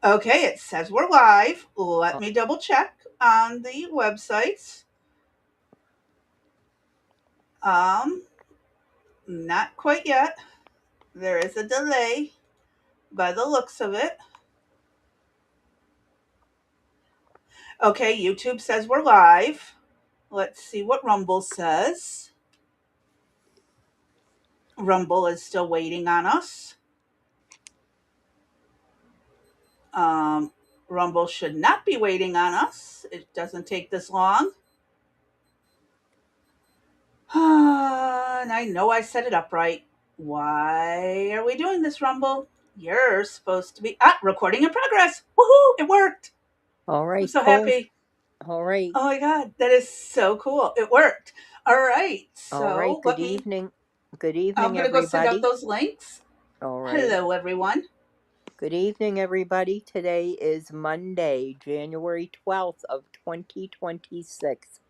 Okay, it says we're live. Let Uh, me double check on the websites. Um, Not quite yet. There is a delay by the looks of it. Okay, YouTube says we're live. Let's see what Rumble says. Rumble is still waiting on us. Um, Rumble should not be waiting on us. It doesn't take this long. And I know I set it up right. Why are we doing this, Rumble? You're supposed to be recording in progress. Woohoo! It worked. all I'm right, so cool. happy. All right. Oh my god, that is so cool. It worked. All right. All right. So Good evening. Good I'm evening, gonna go send out everybody. those links. All right. Hello, everyone. Good evening, everybody. Today is Monday, January 12th of 2026.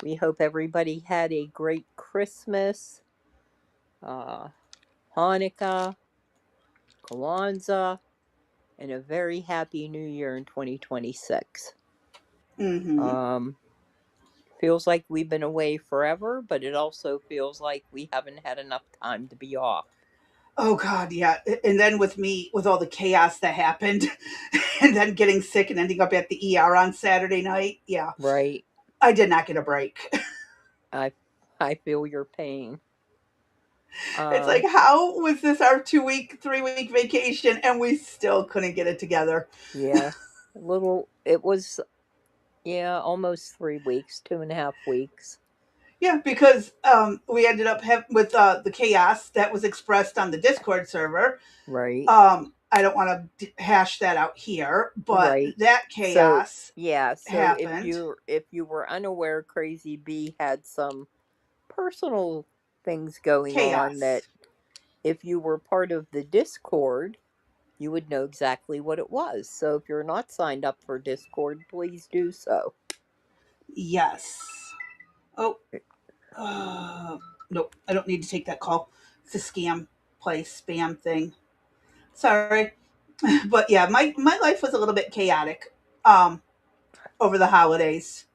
We hope everybody had a great Christmas, uh, Hanukkah, Kwanzaa, and a very happy New Year in 2026. Mm-hmm. Um, Feels like we've been away forever, but it also feels like we haven't had enough time to be off. Oh god, yeah. And then with me, with all the chaos that happened, and then getting sick and ending up at the ER on Saturday night, yeah, Right. I did not get a break. I I feel your pain. It's Um like, how was this our 2 week, 3 week vacation and we still couldn't get it together? yeah. A little it was yeah, almost 3 weeks, 2.5 weeks. Yeah, because we ended up with the chaos that was expressed on the Discord server. Right. I don't want to hash that out here, but Right. that So chaos yeah, so happened. if you were unaware, Crazy B had some personal things going on that Chaos. if you were part of the Discord, you would know exactly what it was. So if you're not signed up for Discord, please do so. Yes. Oh, nope. I don't need to take that call. It's a scam place, spam thing. Sorry. But yeah, my life was a little bit chaotic over the holidays.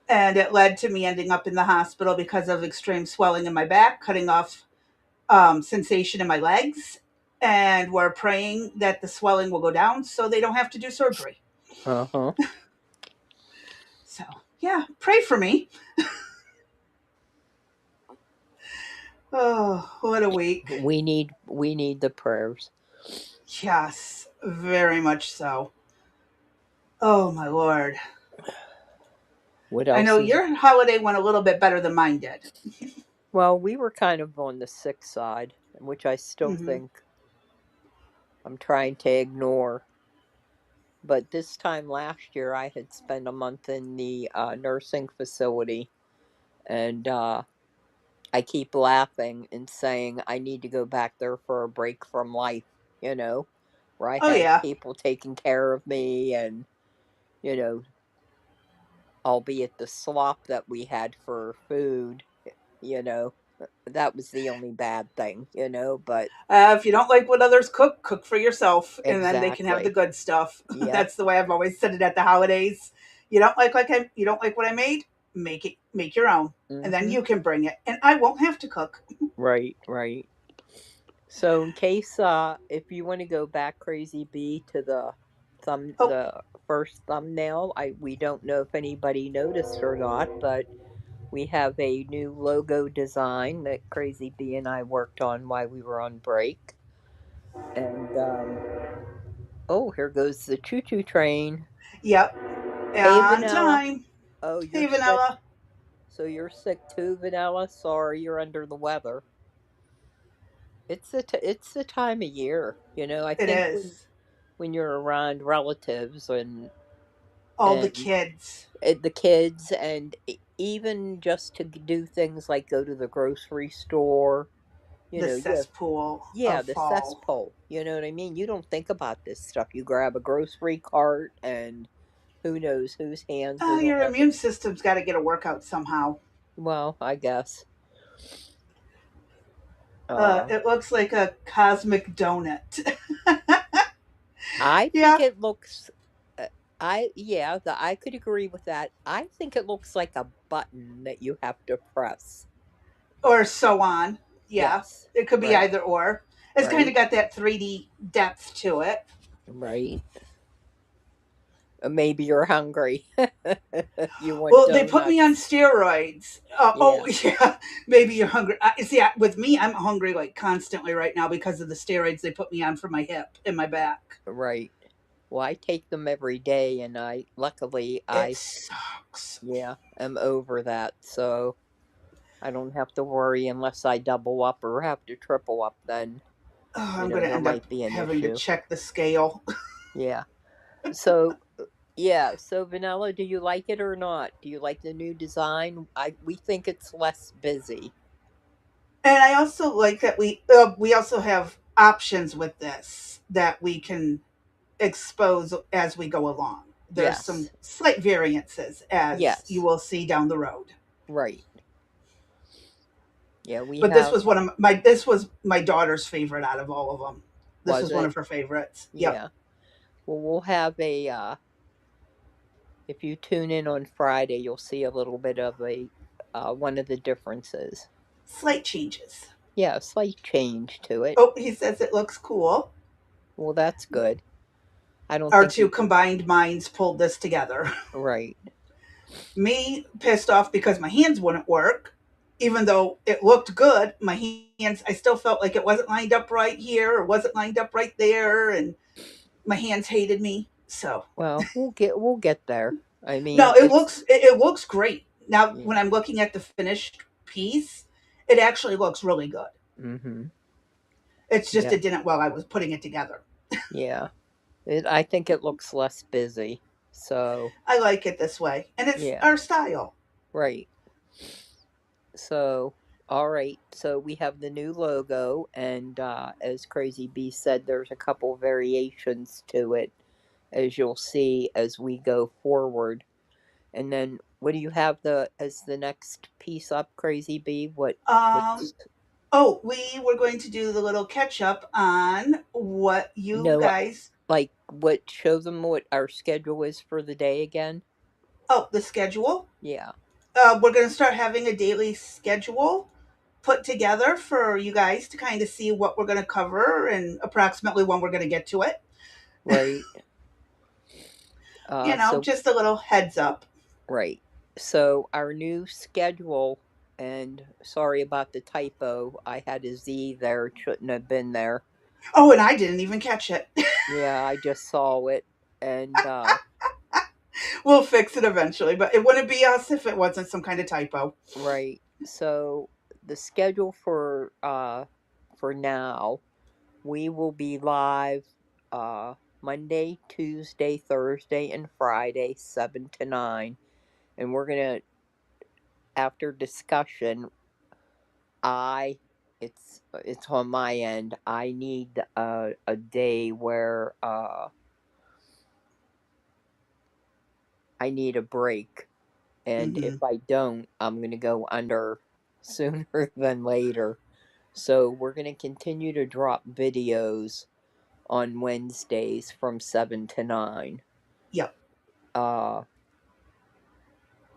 And it led to me ending up in the hospital because of extreme swelling in my back, cutting off sensation in my legs. And we're praying that the swelling will go down so they don't have to do surgery. Uh-huh. So, yeah, pray for me. Oh, what a week. We need the prayers. Yes, very much so. Oh, my Lord. What I else know is your holiday went a little bit better than mine did. Well, we were kind of on the sick side, which I still Hmm. think I'm trying to ignore. But this time last year, I had spent a month in the nursing facility, and I keep laughing and saying I need to go back there for a break from life, you know, where I Oh, had yeah. people taking care of me and, you know, albeit the slop that we had for food, you know, that was the only bad thing, but If you don't like what others cook, cook for yourself, and then they can have the exactly. good stuff. Yep. That's the way I've always said it at the holidays. You don't like what I made, make your own, and then Mm-hmm. you can bring it, and I won't have to cook. Right, right. So in case if you want to go back, Crazy B, to Oh, the first thumbnail, we don't know if anybody noticed or not, but we have a new logo design that Crazy B and I worked on while we were on break. And oh, here goes the choo choo train. yep, Hey on Vanilla. time. Oh, you're Hey, sick. Vanilla. So you're sick too, Vanilla? Sorry, you're under the weather. It's the time of year, I It think is. when you're around relatives All the and kids. the kids and even just to do things like go to the grocery store, The you have cesspool yeah, of the fall. cesspool. You know what I mean? You don't think about this stuff. You grab a grocery cart and who knows whose hands will Your ever. immune system's got to get a workout somehow. Well, I guess. Uh It looks like a cosmic donut. I think Yeah, it looks. I could agree with that. I think it looks like a button that you have to press. or so on. Yeah, Yes. it could be Right. either or. It's kind of Right. got that 3D depth to it. Right. Maybe you're hungry. You want Well, they put me on donuts. steroids. Oh, Yeah. yeah. Maybe you're hungry. See, with me, I'm hungry like constantly right now because of the steroids they put me on for my hip and my back. Right. Well, I take them every day, and luckily, It sucks. yeah, am over that. So I don't have to worry unless I double up or have to triple up. Then, Oh, I'm going to there end up might be an having to issue. check the scale. Yeah. So, yeah. So, Vanilla, do you like it or not? Do you like the new design? We think it's less busy. And I also like that we also have options with this that we can expose as we go along. There's some Yes. slight variances as you Yes. will see down the road. Right. Yeah, we But this have. was my daughter's favorite out of all of them. This Was was one it? of her favorites. Yep. Yeah. Well, we'll have if you tune in on Friday, you'll see a little bit of one of the differences. Slight changes. Yeah, a slight change to it. Oh, he says it looks cool. Well, that's good. I don't Our think two you. combined minds pulled this together. Right. Me pissed off because my hands wouldn't work. Even though it looked good, my hands, I still felt like it wasn't lined up right here or wasn't lined up right there. And my hands hated me. So, Well, we'll get there. I no, mean, it's it looks great. Now, when yeah. I'm looking at the finished piece, it actually looks really good. Mhm. It's just Yeah. it didn't while I was putting it together. Yeah. I think it looks less busy. So, I like it this way, and it's yeah. our style. Right. So, all right. So we have the new logo, and as Crazy Bee said, there's a couple variations to it, as you'll see as we go forward. And then, what do you have the as the next piece up, Crazy Bee? Um, What's oh, we were going to do the little catch up on what you no, guys. like what? Show them what our schedule is for the day again. Oh, the schedule. Yeah. We're going to start having a daily schedule put together for you guys to kind of see what we're going to cover and approximately when we're going to get to it. Right. So Just a little heads up. right. So our new schedule, and sorry about the typo. I had a Z there. It shouldn't have been there. Oh, and I didn't even catch it. Yeah, I just saw it. And We'll fix it eventually, but it wouldn't be us if it wasn't some kind of typo. right. So the schedule for now, we will be live Monday, Tuesday, Thursday, and Friday, 7 to 9. And we're going to, after discussion, I it's on my end. I need a day where I need a break, and if Mm-hmm. I don't, I'm gonna go under sooner than later. So we're gonna continue to drop videos on Wednesdays from 7 to 9. Yep. Uh,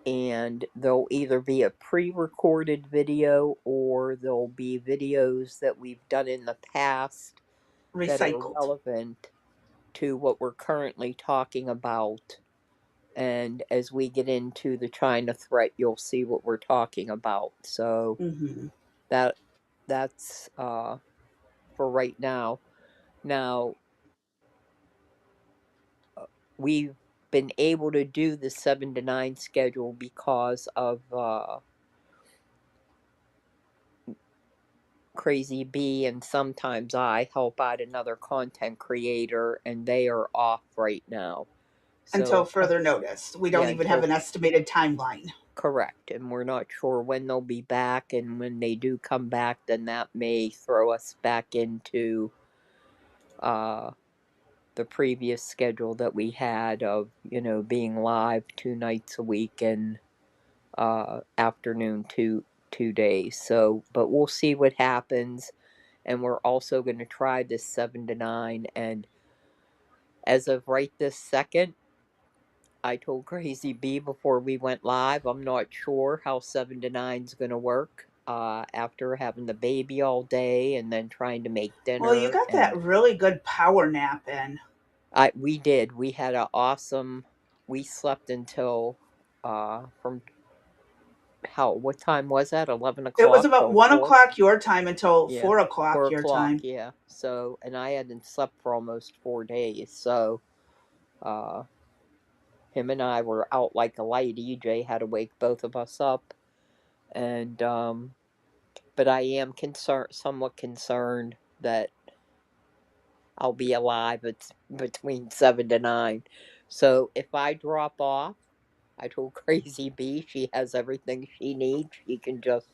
and there'll either be a pre-recorded video or there'll be videos that we've done in the past that are Recycled. relevant to what we're currently talking about. And as we get into the China threat, you'll see what we're talking about. So Mm-hmm. that that's for right now. Now we've been able to do the 7 to 9 schedule because of Crazy Bee, and sometimes I help out another content creator, and they are off right now. Until So further notice. We yeah, don't even have until an estimated timeline. correct, and we're not sure when they'll be back, and when they do come back, then that may throw us back into uh the previous schedule that we had of, being live 2 nights a week and afternoon 2 days. So, but we'll see what happens, and we're also going to try this 7 to 9, and As of right this second, I told Crazy B before we went live, I'm not sure how 7 to 9 is going to work after having the baby all day and then trying to make Well, you dinner. got that And really good power nap in. we did. We had an awesome, we slept until, from what time was that? 11 It was o'clock about till one 4? o'clock your time until Yeah, 4 o'clock your 4 o'clock. time. Yeah. So, and I hadn't slept for almost 4 days. So, uh, him and I were out like a light. EJ had to wake both of us up. And, but I am somewhat concerned that I'll be alive. It's between 7 to 9. So if I drop off, I told Crazy B she has everything she needs. She can just,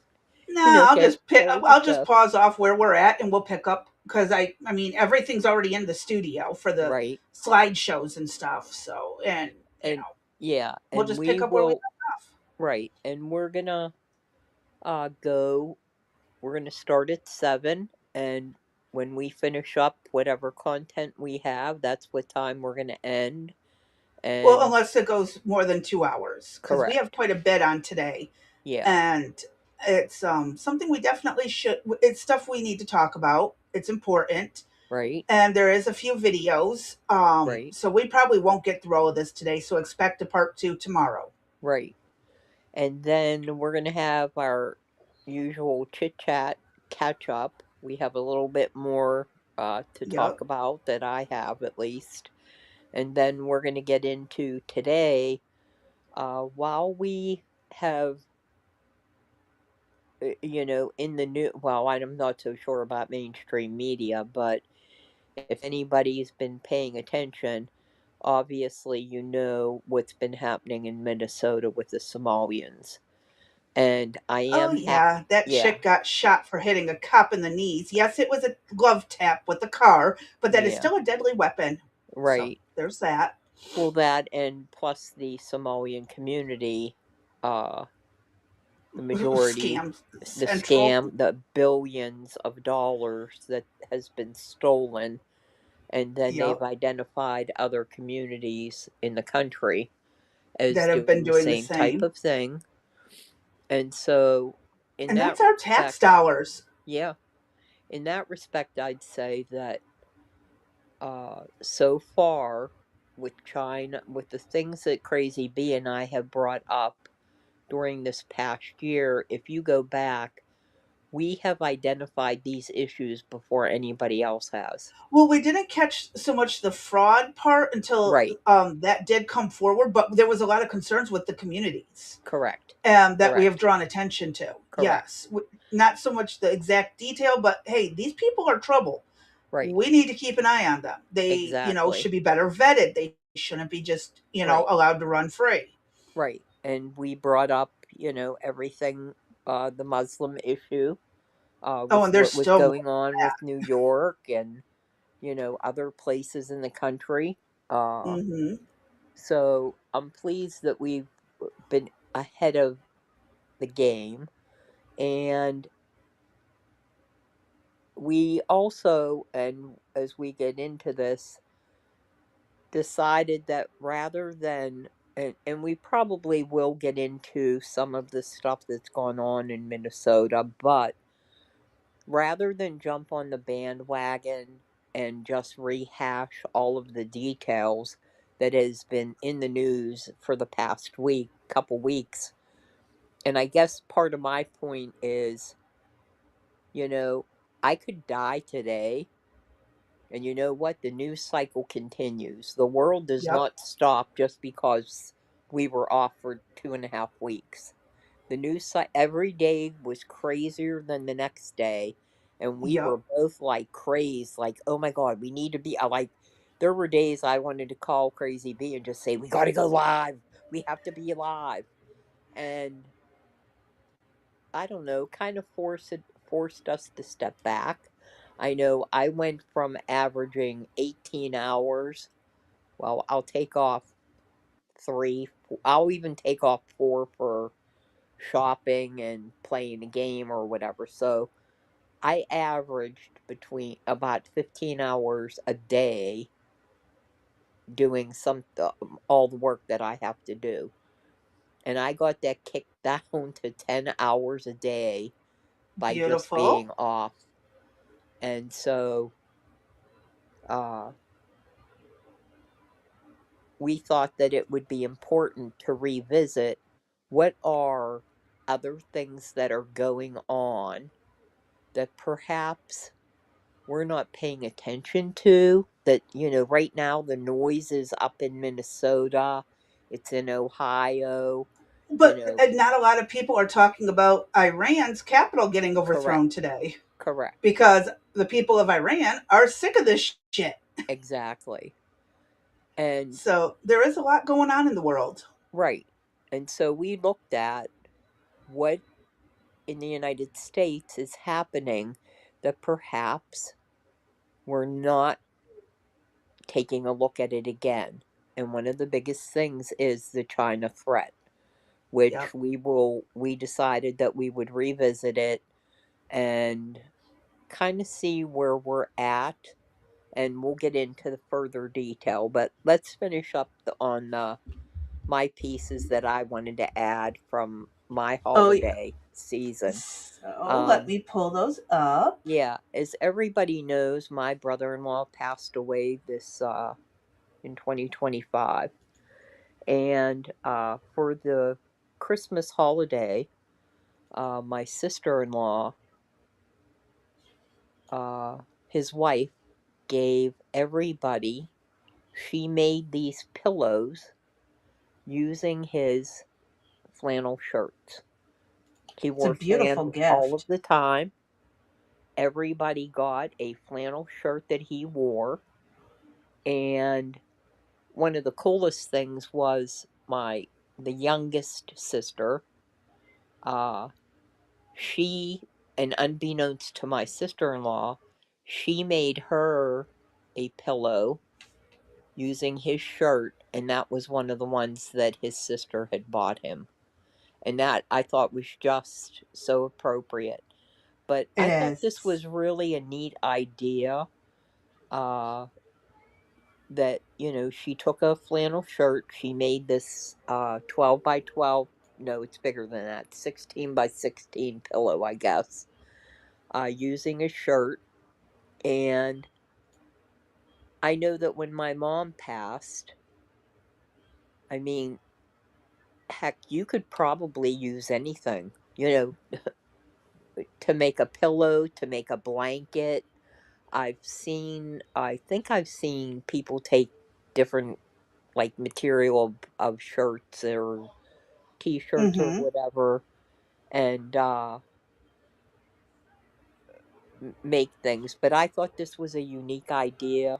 Nah, carry the I'll just show. pause off where we're at and we'll pick up because I mean everything's already in the studio for the Right. slideshows and stuff. So and And yeah, we'll and just we pick up where we will, left off. right. And we're gonna go, we're gonna start at 7. And when we finish up whatever content we have, that's what time we're gonna end. Well, And unless it goes more than 2 hours because we have correct. quite a bit on today, Yeah. and it's something we definitely should. It's stuff we need to talk about. It's important, Right. and there is a few videos. Right. So we probably won't get through all of this today. So expect a part two tomorrow. Right. And then we're going to have our usual chit chat catch up. We have a little bit more to talk Yep. about, that I have at least. And then we're going to get into today. While we have, in the new, well, I'm not so sure about mainstream media, but if anybody's been paying attention, obviously you know what's been happening in Minnesota with the Somalians. And I Oh am yeah, that yeah, chick got shot for hitting a cop in the knees. Yes, it was a glove tap with the car, but that is yeah, still a deadly weapon. So right. there's that. Well, that, and plus the Somalian community, uh, the majority, Scam the central scam, the billions of dollars that has been stolen, and then they've Yep. identified other communities in the country as That have been doing the doing the same type same. of thing. And so, in And that that's our tax respect, dollars. yeah, in that respect, I'd say that so far with China, with the things that Crazy B and I have brought up during this past year, if you go back, we have identified these issues before anybody else has. Well, we didn't catch so much the fraud part until Right. that did come forward, but there was a lot of concerns with the communities Correct. that we have Correct. drawn attention to. Correct. Yes, not so much the exact detail, but hey, these people are trouble. Right. We need to keep an eye on them. They, Exactly. should be better vetted. They shouldn't be just, Right. allowed to run free. Right. And we brought up, everything, the Muslim issue, Oh, with and there's what was still more. going on with New York and, other places in the country. Uh, Mm-hmm. so I'm pleased that we've been ahead of the game. And we also, and as we get into this, decided that rather than, and we probably will get into some of the stuff that's gone on in Minnesota, but rather than jump on the bandwagon and just rehash all of the details that has been in the news for the past couple weeks. And I guess part of my point is, you know, I could die today, and you know what? The news cycle continues. The world does Yep. not stop just because we were off for 2.5 weeks. The news every day was crazier than the next day, and we were Yep. both like crazed, like, oh my god, we need to be. Like, there were days I wanted to call Crazy B and just say, we got to go live. We have to be live, and I don't know, kind of forced us to step back. I know I went from averaging 18 hours. Well, I'll take off 3. I'll even take off 4 for shopping and playing a game or whatever. So I averaged between about 15 hours a day doing all the work that I have to do. And I got that kicked down to 10 hours a day by just Beautiful. being off. And so uh, we thought that it would be important to revisit what are other things that are going on that perhaps we're not paying attention to. That, right now the noise is up in Minnesota, it's in Ohio, you But know, not a lot of people are talking about Iran's capital getting correct, overthrown today correct, because the people of Iran are sick of this shit. exactly. And So there is a lot going on in the world. right. And so we looked at what in the United States is happening that perhaps we're not taking a look at it again. And one of the biggest things is the China threat, which Yep. we decided that we would revisit it and kind of see where we're at, and we'll get into the further detail. But let's finish up on my pieces that I wanted to add from my Oh, yeah. holiday season. So let Um, me pull those up. yeah, as everybody knows, my brother-in-law passed away this in 2025, and for the Christmas holiday, my sister-in-law, uh, his wife, gave everybody. She made these pillows using his flannel shirts. He It's a wore beautiful flannel all of gift. the time. Everybody got a flannel shirt that he wore. And one of the coolest things was the youngest sister. Uh, she, and unbeknownst to my sister in law, she made her a pillow using his shirt, and that was one of the ones that his sister had bought him. And that I thought was just so appropriate. But It I thought this is. was really a neat idea. Uh, that she took a flannel shirt, she made this 12 by 12, no, it's bigger than that, 16 by 16 pillow, I guess, using a shirt. And I know that when my mom passed, I mean, heck, you could probably use anything, to make a pillow, to make a blanket. I think I've seen people take different, like, material of shirts or t-shirts or Mm-hmm. whatever, and make things. But I thought this was a unique idea.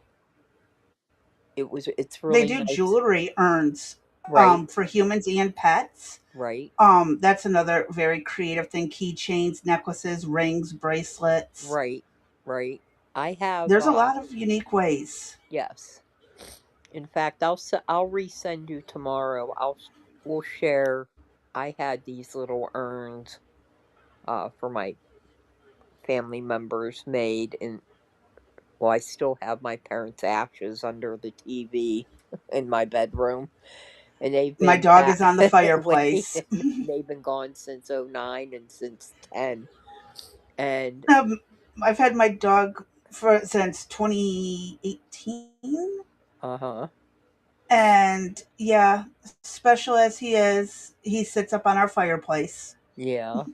It's They really do nice. jewelry urns Right, for humans and pets. right, That's another very creative thing. Keychains, necklaces, rings, bracelets. right, right. I have There's a lot of unique ways. yes. In fact, I'll resend you tomorrow. We'll share. I had these little urns for my family members made, and well, I still have my parents' ashes under the TV in my bedroom, and they've My been dog is on the fireplace. they've been gone since '09 and since 10. And I've had my dog for since 2018. uh-huh. And yeah, special as he is, he sits up on our fireplace. Yeah.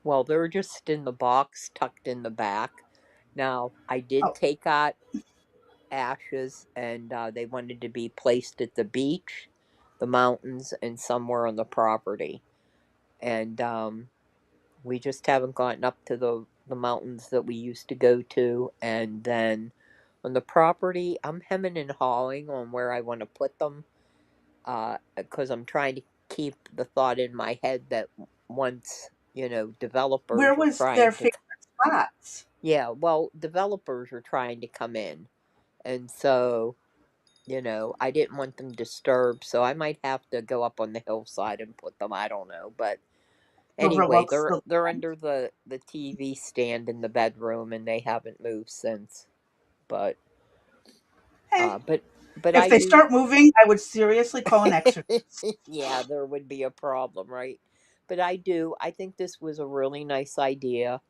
Well, they're just in the box tucked in the back. Now, I did Oh, take out ashes, and they wanted to be placed at the beach, the mountains, and somewhere on the property. And we just haven't gotten up to the mountains that we used to go to. And then on the property, I'm hemming and hawing on where I want to put them, because I'm trying to keep the thought in my head that once, where developers are was their trying to, favorite spots? yeah, well, developers are trying to come in. And so, I didn't want them disturbed, so I might have to go up on the hillside and put them. I don't know, but anyway, Overlooks they're the they're land. under the TV stand in the bedroom, and they haven't moved since. But Hey, but but If I they do. start moving, I would seriously call an exorcist. Yeah, there would be a problem, right? But I do. I think this was a really nice idea.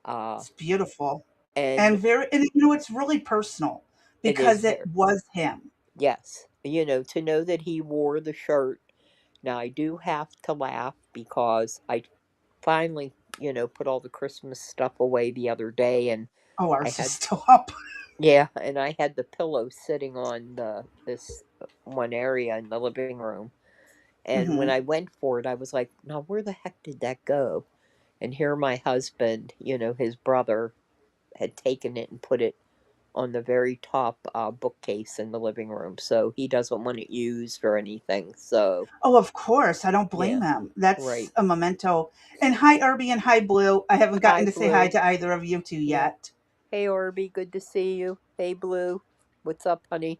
Uh, It's beautiful. and And it's really personal it is because it very, was him. yes, to know that he wore the shirt. Now, I do have to laugh because I finally, put all the Christmas stuff away the other day, and Oh, I ours is had, still up. yeah, and I had the pillow sitting on this one area in the living room. And when Hmm. I went for it, I was like, now where the heck did that go? And here my husband, his brother had taken it and put it on the very top bookcase in the living room. So he doesn't want it used or anything. So, Oh, of course. I don't blame yeah, him. That's right. a memento. And hi, Irby, and hi, Blue. I haven't Hi, gotten to say hi Blue. to either of you two Yeah. yet. Hey, Orby, good to see you. Hey, Blue. What's up, honey?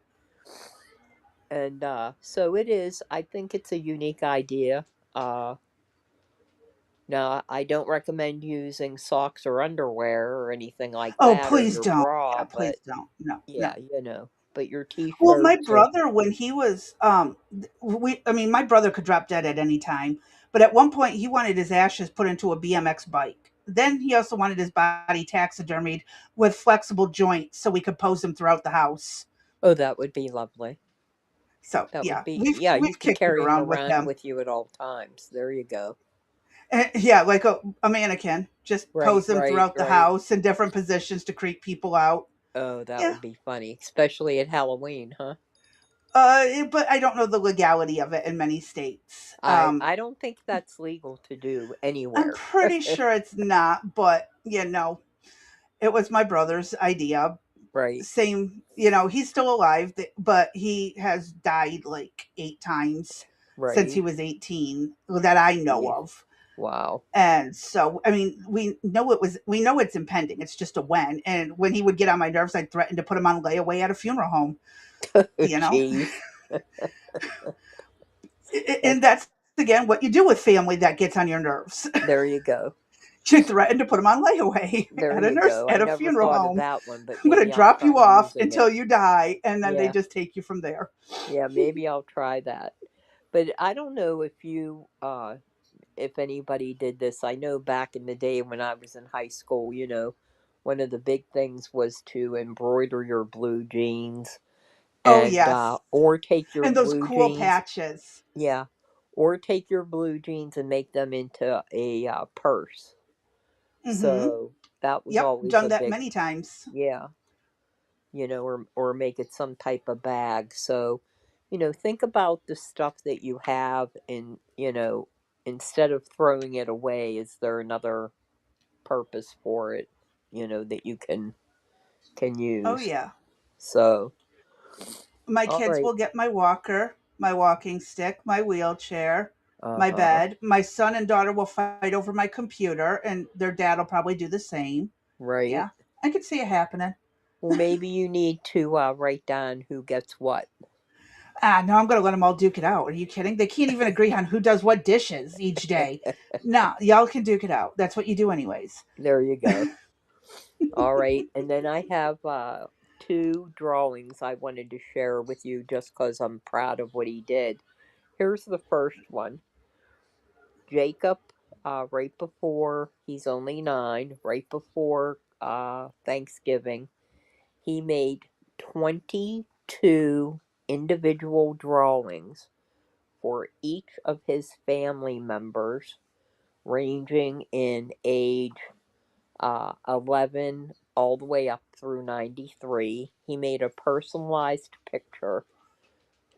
And so it is. I think it's a unique idea. Uh, Now, I don't recommend using socks or underwear or anything like Oh, that or please your don't. bra, Yeah, but please don't. No, no. yeah, but your Well, my t-shirts or brother, when he was, my brother could drop dead at any time. But at one point, he wanted his ashes put into a BMX bike. Then he also wanted his body taxidermied with flexible joints so we could pose him throughout the house. oh, that would be lovely. So That would yeah, be, we've yeah, you we've could kicked it carry him around with around him. with you at all times. There you go. Yeah, like a mannequin. Just Right, pose them right, throughout the right. house in different positions to creep people out. Oh, that Yeah. would be funny, especially at Halloween, huh? But I don't know the legality of it in many states. I don't think that's legal to do I'm anywhere. pretty sure it's not, but it was my brother's idea. Right, Same, he's still alive, but he has died like 8 times since he right. was 18 that I know Yeah. of. Wow. And so, I mean, we know it's impending. It's just a when. And when he would get on my nerves, I'd threaten to put him on layaway at a funeral home, Oh, you know? jeez. And That's that's, again, what you do with family that gets on your nerves. There you go. You threaten to put him on layaway There at a you nurse go. I at a never funeral thought of home. that one, but I'm going to maybe I'll drop try you off using it. until you die, and then they Yeah. just take you from there. Yeah, maybe I'll try that. But I don't know if anybody did this. I know back in the day when I was in high school, one of the big things was to embroider your blue jeans Oh, and yes. or take your And those blue cool jeans, patches. yeah, or take your blue jeans and make them into a purse. Mm-hmm. So that was Yep, always done a that big, many times. yeah, or make it some type of bag. So, think about the stuff that you have and, instead of throwing it away, is there another purpose for it, that you can Oh, use. yeah. So, My all kids right. will get my walker, my walking stick, my wheelchair, my Uh-huh. bed. My son and daughter will fight over my computer, and their dad will probably do the same. Right. Yeah, I could see it happening. Well, maybe you need to write down who gets what. Ah, no, I'm going to let them all duke it out. Are you kidding? They can't even agree on who does what dishes each day. No, y'all can duke it out. That's what you do, anyways. There you go. All right. And then I have two drawings I wanted to share with you just because I'm proud of what he did. Here's the first one. Jacob, right before, he's only 9, right before Thanksgiving, he made 22 individual drawings for each of his family members, ranging in age 11 all the way up through 93. He made a personalized picture,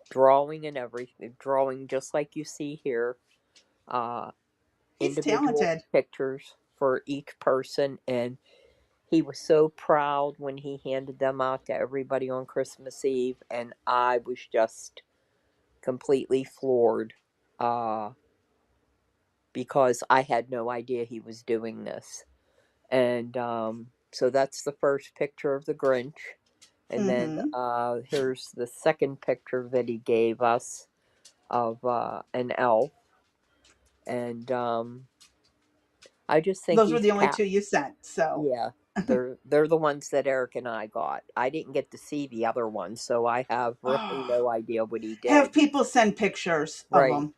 drawing and everything, drawing just like you see here, uh, He's individual talented. pictures for each person. And he was so proud when he handed them out to everybody on Christmas Eve. And I was just completely floored uh, because I had no idea he was doing this. And so that's the first picture of the Grinch. And then Mm-hmm. here's the second picture that he gave us of an elf. And I just think Those were he's the only two you sent. So, yeah. They're the ones that Eric and I got. I didn't get to see the other ones, so I have really Oh, no idea what he have did. people send pictures of Right. them.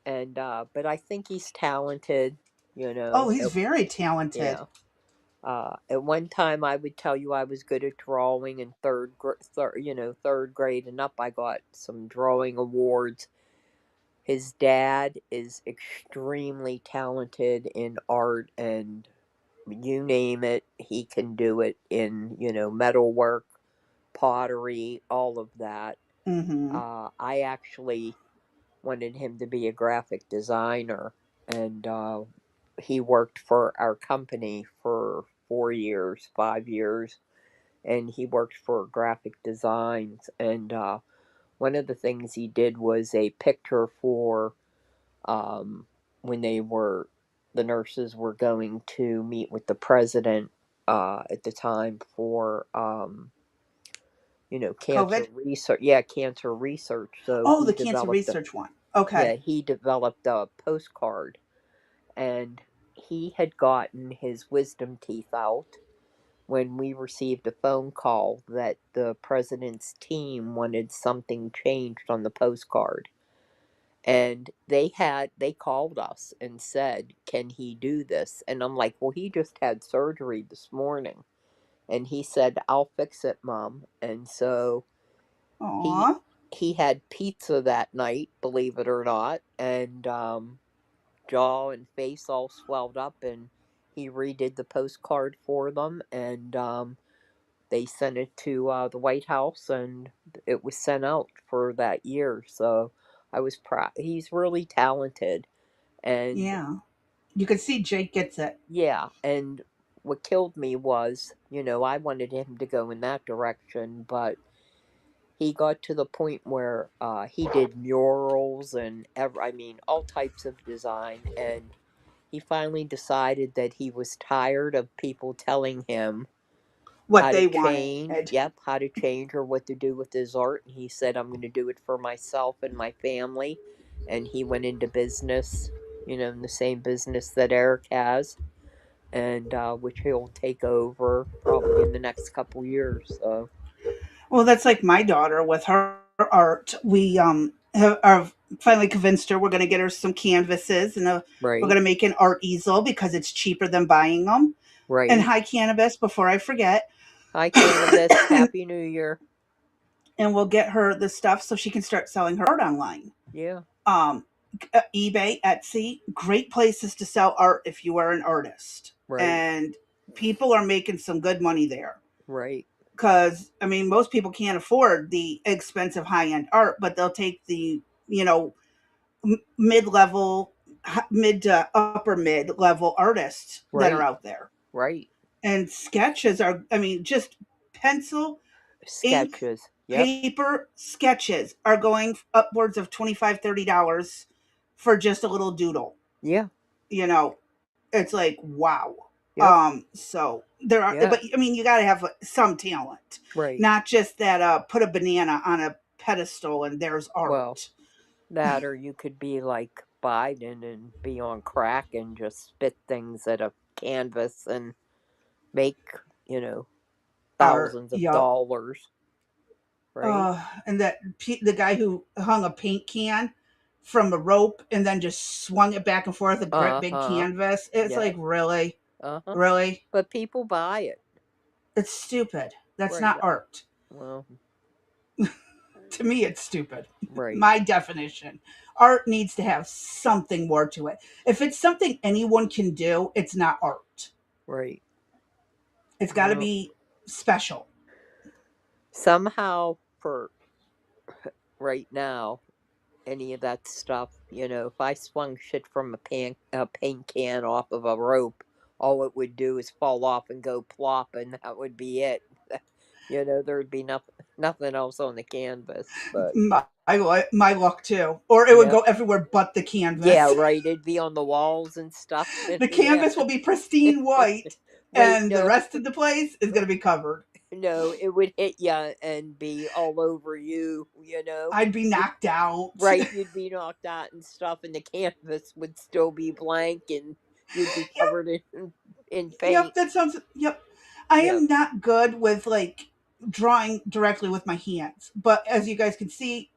And but I think he's talented, you Oh, know. he's very talented. Yeah. At one time, I would tell you I was good at drawing in third grade and up. I got some drawing awards. His dad is extremely talented in art, and you name it, he can do it in, metalwork, pottery, all of that. Mm-hmm. I actually wanted him to be a graphic designer, and he worked for our company for 4 years, 5 years, and he worked for graphic designs. And one of the things he did was a picture for um, when the nurses were going to meet with the president at the time for cancer COVID. research. Yeah, cancer research. So Oh, the cancer research one. Okay. he developed a postcard, and he had gotten his wisdom teeth out when we received a phone call that the president's team wanted something changed on the postcard. And they called us and said, "Can he do this?" And I'm like, "Well, he just had surgery this morning." And he said, "I'll fix it, Mom." And so he Aw. he had pizza that night, believe it or not, and jaw and face all swelled up, and he redid the postcard for them, and they sent it to the White House, and it was sent out for that year. So I was proud. He's really talented, and Yeah. You can see Jake gets it. yeah, and what killed me was, I wanted him to go in that direction, but he got to the point where he did murals and I mean, all types of design, and he finally decided that he was tired of people telling him What how to they change, wanted. yep, how to change or what to do with his art. And he said, "I'm going to do it for myself and my family." And he went into business, in the same business that Eric has, and which he'll take over probably in the next couple years. So, Well, that's like my daughter with her art. We have finally convinced her we're going to get her some canvases and we're right, going to make an art easel because it's cheaper than buying them. And right. hi, cannabis, before I forget. Hi, Cannabis. Happy New Year. And we'll get her the stuff so she can start selling her art online. Yeah, Um, eBay, Etsy, great places to sell art if you are an artist. right, And people are making some good money there. right, Because, I mean, most people can't afford the expensive high end art, but they'll take the, mid level, mid to upper mid level artists that are right, out there. right. And sketches are, I mean, just pencil, ink, Sketches. Yep. paper sketches are going upwards of $25, $30 for just a little doodle. Yeah, You know, it's like, wow. yep. So there are, Yeah, but I mean, you got to have some talent, right. not just that, put a banana on a pedestal and there's Well, art. that or you could be like Biden and be on crack and just spit things at a canvas and make, you know, Art, thousands of yup. dollars, right? And the guy who hung a paint can from a rope and then just swung it back and forth a great Uh big huh. canvas. It's Yep. like, really? Uh huh. Really? But people buy it. It's stupid. That's Right. not art. Well, To me, it's stupid. right. My definition. Art needs to have something more to it. If it's something anyone can do, it's not art. Right. It's got to Well, be special. somehow for right now, any of that stuff, if I swung shit from a paint can off of a rope, all it would do is fall off and go plop, and that would be it. There'd be nothing else on the canvas. But My luck too. Or it would yeah, go everywhere but the yeah, canvas. right. It'd be on the walls and stuff. And The yeah, canvas will be pristine white, wait, and the no, rest of the place is going to be covered. no, it would hit you and be all over you. I'd be It, knocked out. right, you'd be knocked out and stuff, and the canvas would still be blank, and you'd be Yep, covered in yep, paint. that sounds. Yep. I Yeah, am not good with like drawing directly with my hands, but as you guys can see,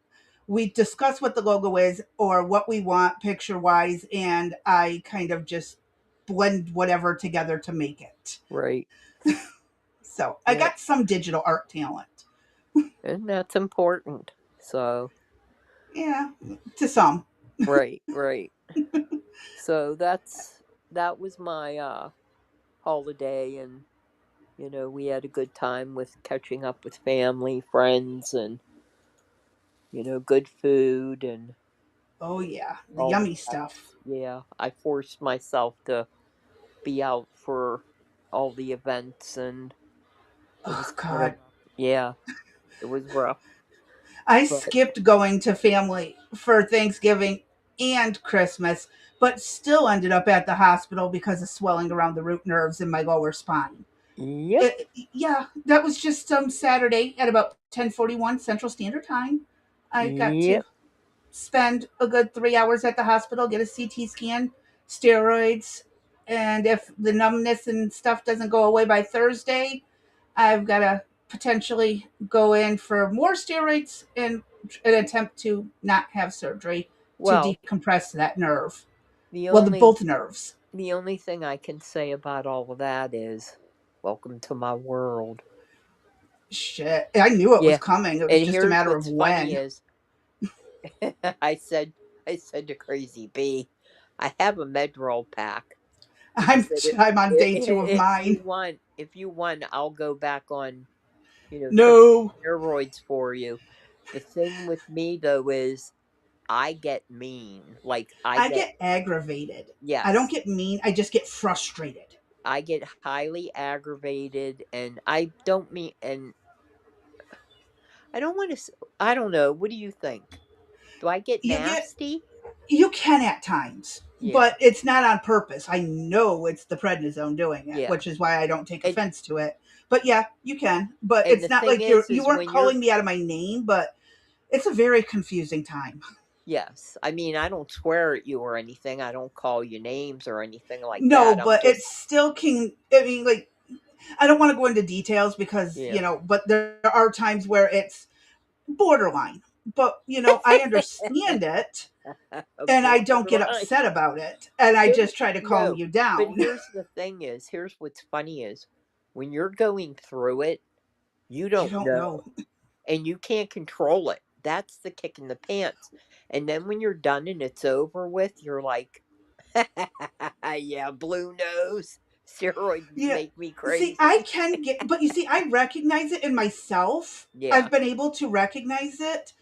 we discuss what the logo is or what we want picture wise, and I kind of just blend whatever together to make it. right. So I Yep. got some digital art talent. And that's important. So, Yeah, to some. right, right. So that was my holiday, and we had a good time with catching up with family, friends, and good food and Oh yeah, the all the yummy stuff. rest. Yeah, I forced myself to be out for all the events, and it Oh was kind of God, yeah, it was rough. I But skipped going to family for Thanksgiving and Christmas, but still ended up at the hospital because of swelling around the root nerves in my lower spine. yep, Yeah, that was just Saturday at about 10:41 Central Standard Time. I got to yep. spend a good 3 hours at the hospital, get a CT scan, steroids, and if the numbness and stuff doesn't go away by Thursday, I've got to potentially go in for more steroids in an attempt to not have surgery to Well, decompress that nerve. the Well, the only both nerves. the only thing I can say about all of that is, welcome to my world. Shit, I knew it was Yeah, coming. It was and just a here's matter of what's funny when. is, I said I said to Crazy B, I have a Medrol pack. I I'm said, I'm on day 2 of mine. if you want, I'll go back on, triple No, steroids for you. The thing with me though is I get mean. Like I I get get aggravated. I don't yes, get mean. I just get frustrated. I get highly aggravated, and I don't mean, and I don't want to. I don't know. What do you think? Do I get You get nasty? you can at times, Yeah, but it's not on purpose. I know it's the prednisone doing it, yeah. which is why I don't take And offense to it. But yeah, you can. But and the it's not thing like you is weren't when you're calling me out of my name, but it's a very confusing time. yes. I mean, I don't swear at you or anything. I don't call you names or anything like No, that. I'm but it just still can. I mean, like, I don't want to go into details because, yeah. but there are times where it's borderline. But, I understand it and I don't get Borderline. upset about it. And I Here's just try to calm no, you but down. here's the thing is, here's what's funny is when you're going through it, you You don't don't know. know and you can't control it. That's the kick in the pants. And then when you're done and it's over with, you're like, yeah, blue nose. Steroids Yeah. make me See, I crazy. can get, but you see, I recognize it in myself. Yeah. I've been able to recognize it.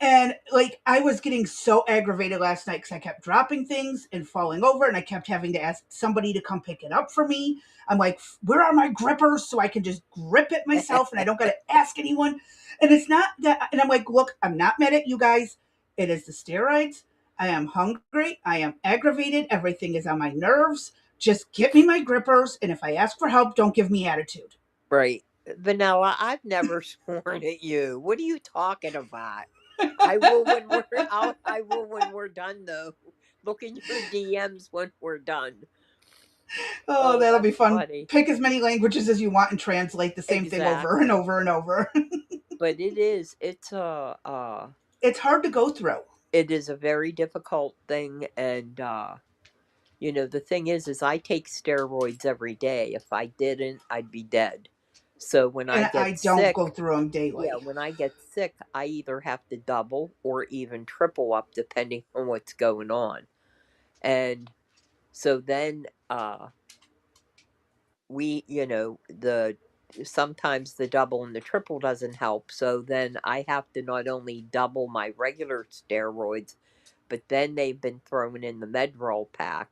And like, I was getting so aggravated last night because I kept dropping things and falling over, and I kept having to ask somebody to come pick it up for me. I'm like, where are my grippers so I can just grip it myself and I don't got to ask anyone? And it's not that, and I'm like, look, I'm not mad at you guys. It is the steroids. I am hungry. I am aggravated. Everything is on my nerves. Just get me my grippers. And if I ask for help, don't give me attitude. Right. Vanilla, I've never sworn at you. What are you talking about? I will when I will when we're done though. Look in your DMs when we're done. Oh, Oh, that'll be that's fun. funny. Pick as many languages as you want and translate the same thing over and Exactly. over and over. But It's hard to go through. it is a very difficult thing, and the thing is I take steroids every day. If I didn't, I'd be dead. So when I And I get don't go sick, through them yeah, daily. when I get sick, I either have to double or even triple up depending on what's going on. And so then we, the sometimes the double and the triple doesn't help. So then I have to not only double my regular steroids, but then they've been thrown in the Medrol pack.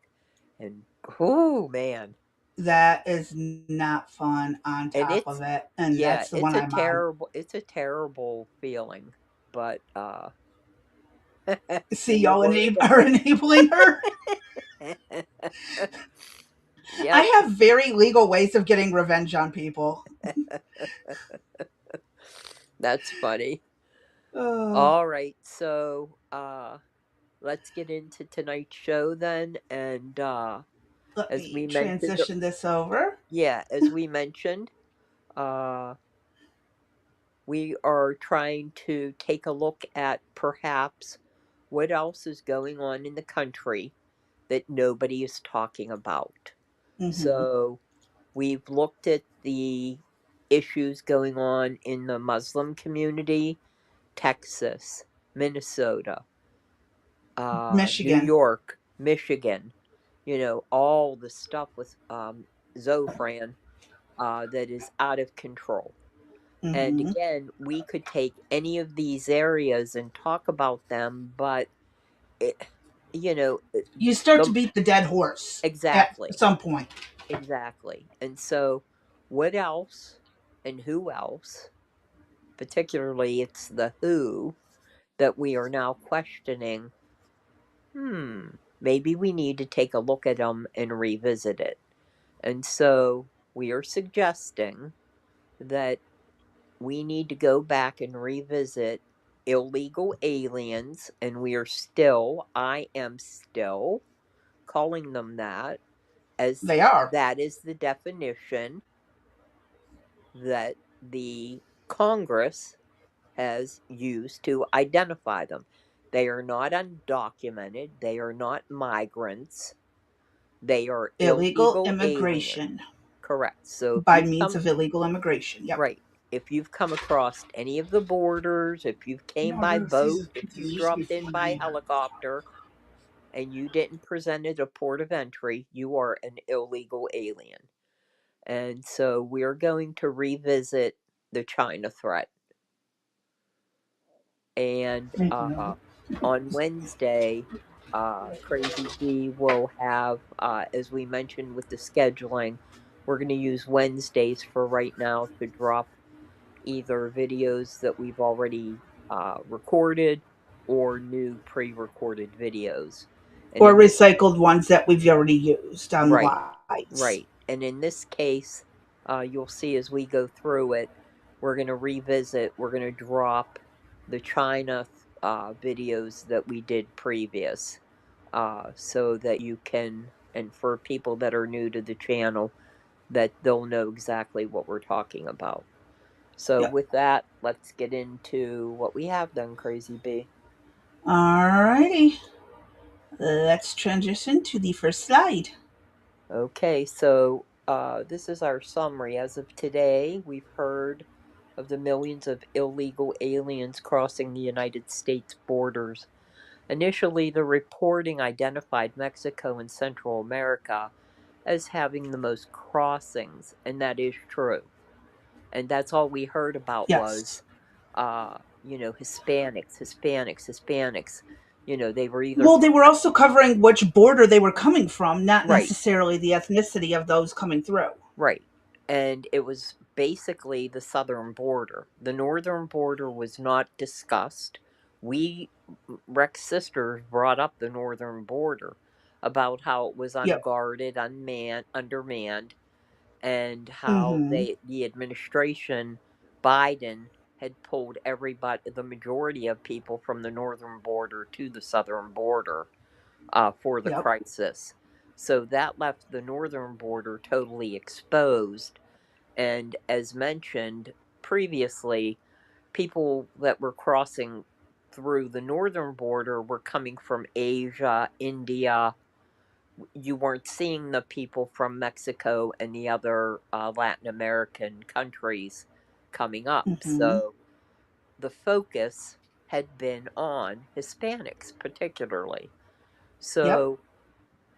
And oh man. That is not fun on And top of it. And yeah, that's the one I'm on. it's a terrible feeling. But See, when you're y'all worried are about enabling her. I yep. have very legal ways of getting revenge on people. That's funny. Oh, All right, so let's get into tonight's show then, and let as me we mentioned, transition this over. yeah, as we mentioned, uh, we are trying to take a look at perhaps what else is going on in the country that nobody is talking about. Hmm. So we've looked at the issues going on in the Muslim community, Texas, Minnesota, New Michigan. York, Michigan, all the stuff with Zofran that is out of control. And Hmm. again, we could take any of these areas and talk about them, but it, you know, You start to the beat the dead horse at exactly, some point. exactly. And so, what else and who else, particularly it's the who that we are now questioning. Maybe we need to take a look at them and revisit it. And so, we are suggesting that we need to go back and revisit illegal aliens, and I am still calling them that, as They are that is the definition that the Congress has used to identify them. They are not undocumented, they are not migrants, they are illegal illegal aliens. immigration Correct. So if by you've means come of illegal immigration. Yep. right, if you've come across any of the borders, if you've came by boat, if you dropped in by helicopter and you didn't present at a port of entry, you are an illegal alien. And so we're going to revisit the China threat. And on Wednesday, Crazy B will have, as we mentioned with the scheduling, we're going to use Wednesdays for right now to drop either videos that we've already recorded or new pre recorded videos. And Or in this recycled ones that we've already used on the Right, lights. right. And in this case, you'll see as we go through it, we're going to revisit, we're going to drop the China videos that we did previous, so that you can, and for people that are new to the channel, that they'll know exactly what we're talking about. So, Yep. with that, let's get into what we have done, Crazy B. Alrighty. Let's transition to the first slide. Okay, so this is our summary. As of today, we've heard of the millions of illegal aliens crossing the United States borders. Initially, the reporting identified Mexico and Central America as having the most crossings, and that is true. And that's all we heard about Yes. was, Hispanics, Hispanics, Hispanics. They were either Well, they were also covering which border they were coming from, not right. necessarily the ethnicity of those coming through. Right. And it was basically the southern border. The northern border was not discussed. We, Rex sisters, brought up the northern border about how it was Yep. unguarded, unmanned, undermanned, and how Mm-hmm. the administration, Biden, had pulled the majority of people from the northern border to the southern border for the Yep. crisis. So that left the northern border totally exposed. And as mentioned previously, people that were crossing through the northern border were coming from Asia, India. You weren't seeing the people from Mexico and the other Latin American countries coming up. Mm-hmm. So the focus had been on Hispanics, particularly. Yep. So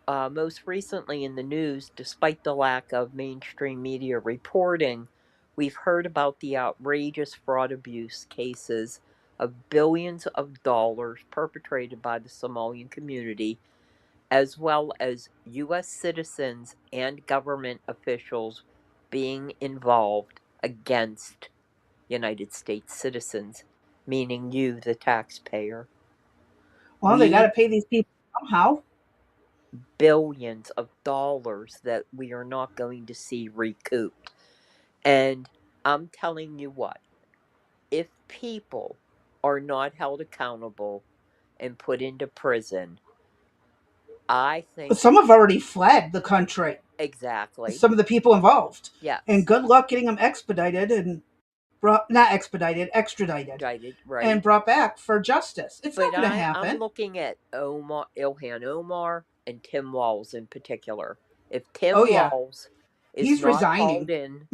most recently in the news, despite the lack of mainstream media reporting, we've heard about the outrageous fraud abuse cases of billions of dollars perpetrated by the Somalian community, as well as U.S. citizens and government officials being involved against United States citizens, meaning you, the taxpayer. Well, they got to We pay these people somehow. billions of dollars that we are not going to see recouped. And I'm telling you what, if people are not held accountable and put into prison, I think Some have already fled the country. exactly. Some of the people involved, and Yes. good luck getting them expedited and brought not expedited, extradited, Guided, and right. brought back for justice. It's But not going to I'm happen. looking at Omar, Ilhan Omar, and Tim Walz in particular. If Oh Tim yeah, Walz is he's not hauled resigning. in,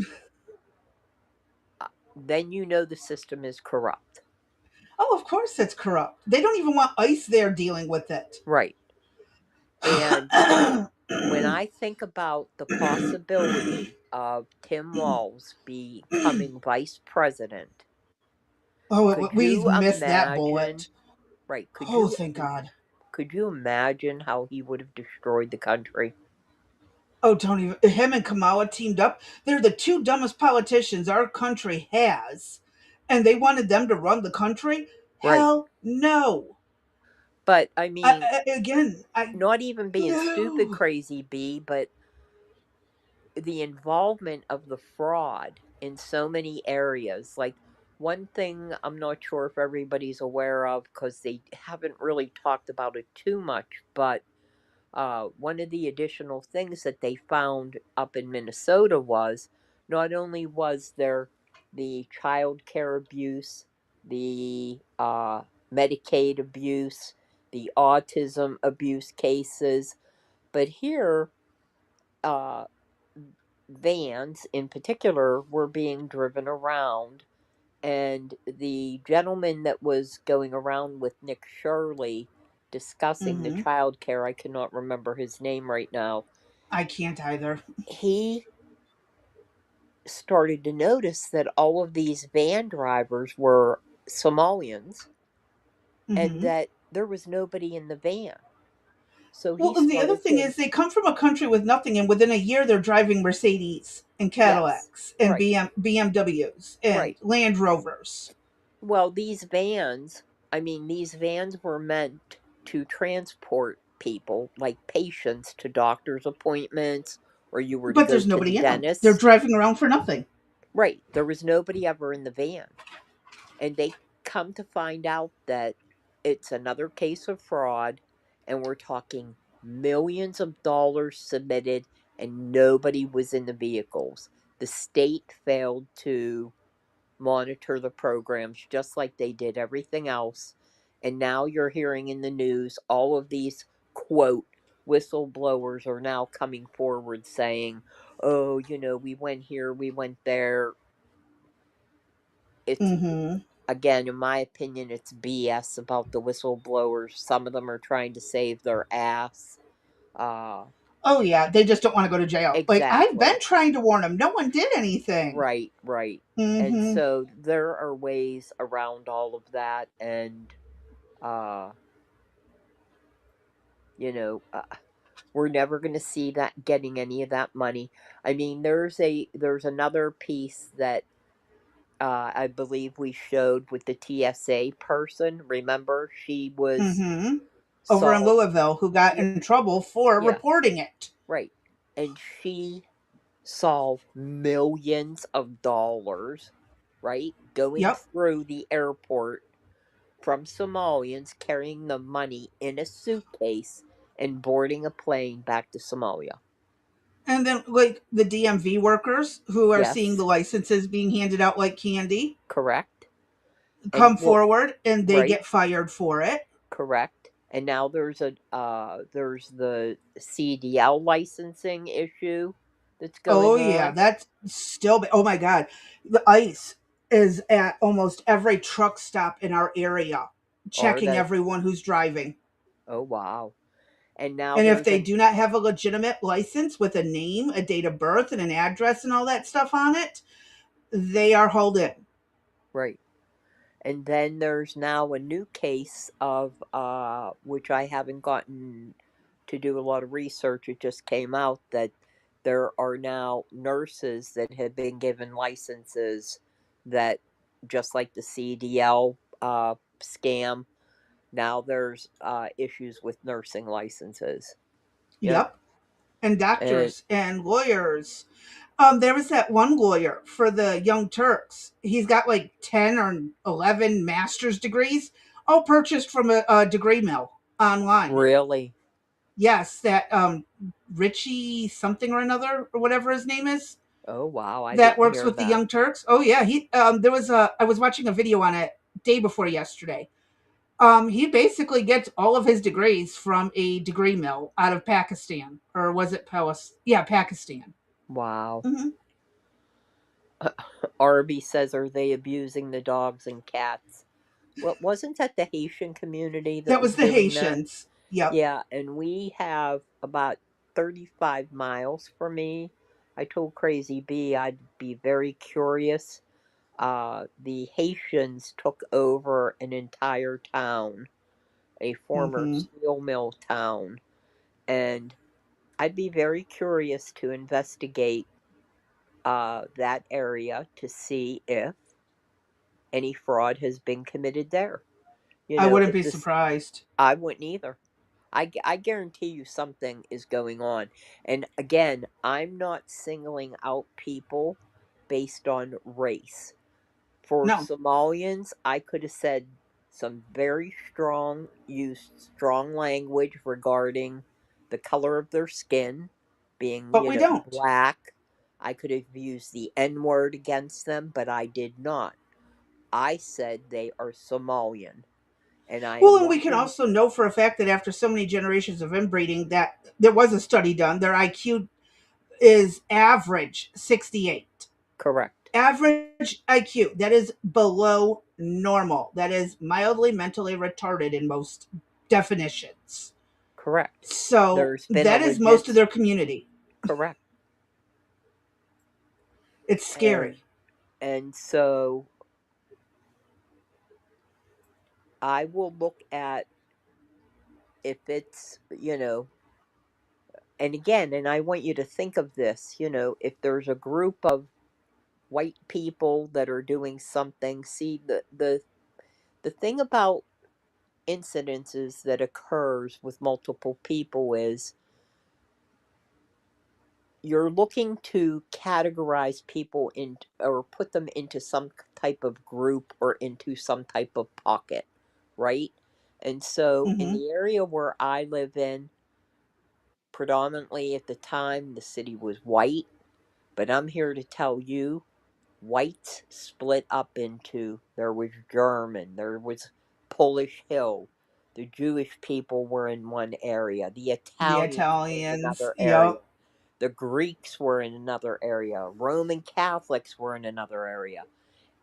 then you know the system is corrupt. Oh, of course it's corrupt. They don't even want ICE there dealing with it. Right. And when I think about the possibility of Tim Walz becoming vice president, could We you missed that imagine? bullet. Right? Oh, thank God. Could you imagine how he would have destroyed the country? Oh, don't even. Him and Kamala teamed up. They're the two dumbest politicians our country has. And they wanted them to run the country? Right. Hell no. But I mean, I. not even being stupid No. crazy B, but the involvement of the fraud in so many areas. Like one thing I'm not sure if everybody's aware of because they haven't really talked about it too much, but one of the additional things that they found up in Minnesota was not only was there the child care abuse, the Medicaid abuse, the autism abuse cases, but here uh, vans in particular were being driven around. And the gentleman that was going around with Nick Shirley discussing the Mm-hmm. child care, I cannot remember his name right now, I can't either. he started to notice that all of these van drivers were Somalians and Mm-hmm. that there was nobody in the van. So he Well, and the other started thing to, is, they come from a country with nothing, and within a year, they're driving Mercedes and yes, Cadillacs and right, BMWs and right. Land Rovers. Well, these vans, I mean, these vans were meant to transport people, like patients, to doctor's appointments, or you were to But go there's to the nobody in them. They're dentist. driving around for nothing. Right. There was nobody ever in the van. And they come to find out that it's another case of fraud, and we're talking millions of dollars submitted, and nobody was in the vehicles. The state failed to monitor the programs just like they did everything else. And now you're hearing in the news all of these quote whistleblowers are now coming forward saying, oh, we went here, we went there. It's, Mm-hmm. again, in my opinion, it's BS about the whistleblowers. Some of them are trying to save their ass. Uh, Oh yeah, they just don't want to go to jail. Like I've been exactly. trying to warn them. No one did anything. Right, right. And Mm-hmm. so there are ways around all of that. And, uh, you know, uh, we're never going to see that getting any of that money. I mean, there's another piece that I believe we showed with the TSA person. Remember, she was Mm-hmm. Over in saw Louisville, who got yeah, in trouble for yeah, reporting it. right, and she saw millions of dollars, right, going Yep. through the airport from Somalians carrying the money in a suitcase and boarding a plane back to Somalia. And then like the DMV workers who are seeing the Yes, licenses being handed out like candy correct. And come well, forward and they right, get fired for it. correct. And now there's the CDL licensing issue that's Oh going yeah, on. that's still. Oh my God, the ICE is at almost every truck stop in our area, Are checking they? everyone who's driving. Oh wow. And now And if there's they an do not have a legitimate license with a name, a date of birth, and an address and all that stuff on it, they are hauled in. right. And then there's now a new case of which I haven't gotten to do a lot of research. It just came out that there are now nurses that have been given licenses that, just like the CDL scam, now there's issues with nursing licenses. Yep. Yep. And And doctors and lawyers. There was that one lawyer for the Young Turks. He's got like 10 or 11 master's degrees, all purchased from a degree mill online. really, Yes, that Richie something or another or whatever his name is Oh, wow, I that didn't works hear with the that. Young Turks. Oh yeah, he there was a I was watching a video on it day before yesterday. He basically gets all of his degrees from a degree mill out of Pakistan, or was it Palestine? Yeah, Pakistan. Wow. Hmm. Arby says, are they abusing the dogs and cats? Well, wasn't that the Haitian community that That was was the doing that? Haitians. Yep. Yeah, and we have about 35 miles from me. I told Crazy B I'd be very curious. The Haitians took over an entire town, a former Hmm. steel mill town, and I'd be very curious to investigate that area to see if any fraud has been committed there. You I know, wouldn't if be this, surprised. I wouldn't either. I guarantee you something is going on. And again, I'm not singling out people based on race. For No, Somalians, I could have said some very strong, used strong language regarding the color of their skin being, but we don't. black. I could have used the N word against them, but I did not. I said they are Somalian. And I Well, am and we can 100 also know for a fact that after so many generations of inbreeding, that there was a study done. Their IQ is average 68. correct. Average IQ, that is below normal. That is mildly mentally retarded in most definitions. Correct. So There's been a that is most of legit their community. correct. It's And scary. so I will look at if it's, and again, and I want you to think of this, if there's a group of white people that are doing something, see the thing about incidences that occurs with multiple people is you're looking to categorize people in or put them into some type of group or into some type of pocket, right? And so in Hmm. the area where I live in, predominantly at the time the city was white, but I'm here to tell you whites split up into there was German, there was Polish Hill, the Jewish people were in one area, the The Italians were in Italians, another area, yep. the Greeks were in another area, Roman Catholics were in another area.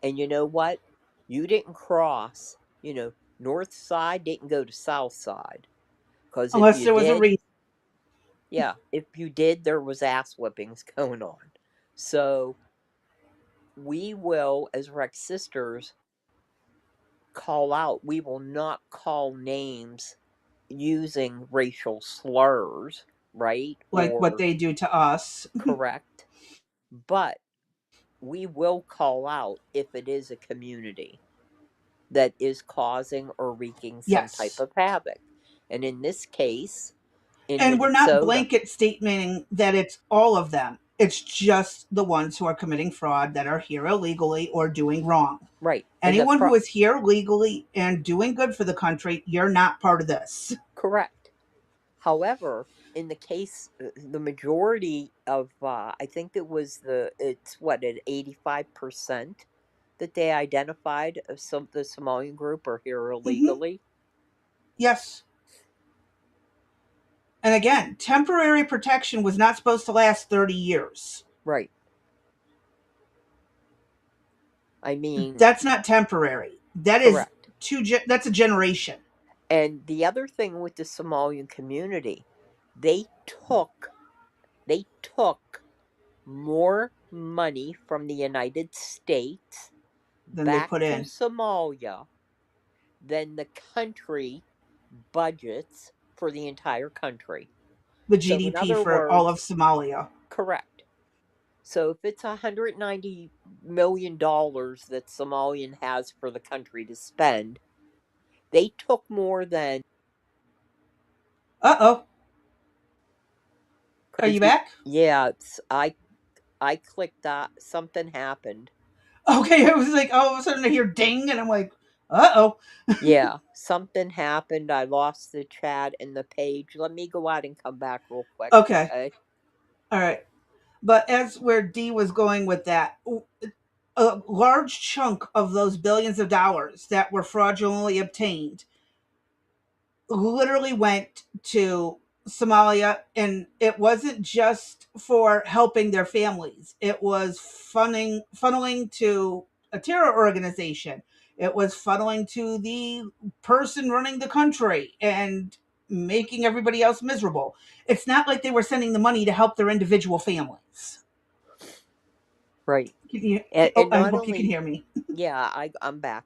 And you know what? You didn't cross, north side didn't go to south side. Because if Unless you there was a did, reason. yeah, if you did, there was ass whippings going on. So we will, as Rex sisters, call out. We will not call names using racial slurs, right? Like what Or they do to us. correct. But we will call out if it is a community that is causing or wreaking some type Yes. of havoc. And in this case, in And we're not Minnesota, blanket statementing that it's all of them. It's just the ones who are committing fraud that are here illegally or doing wrong. right, and Anyone who is here legally and doing good for the country, you're not part of this. correct. However, in the case, the majority of, I think it's what, at 85% that they identified of the Somalian group are here Hmm. illegally. Yes. And again, temporary protection was not supposed to last 30 years. Right. I mean, That's not temporary. That is correct. that's a generation. And the other thing with the Somalian community, they took they took more money from the United States Than they back put to in. Somalia than the country budgets for the entire country. The So, in GDP other for all of words, Somalia. correct. So, if it's $190 million that Somalian has for the country to spend, they took more than Uh-oh. Are you crazy. back? Yeah, I clicked that. Something happened. Okay, I was like, all of a sudden I hear ding, and I'm like, Uh oh. Yeah, something happened. I lost the chat and the page. Let me go out and come back real quick, Okay. okay? All right. But as where D was going with that, a large chunk of those billions of dollars that were fraudulently obtained literally went to Somalia, and it wasn't just for helping their families. It was funneling to a terror organization. It was funneling to the person running the country and making everybody else miserable. It's not like they were sending the money to help their individual families. Right. Can you, And I not hope you can only, hear me. yeah, I'm back.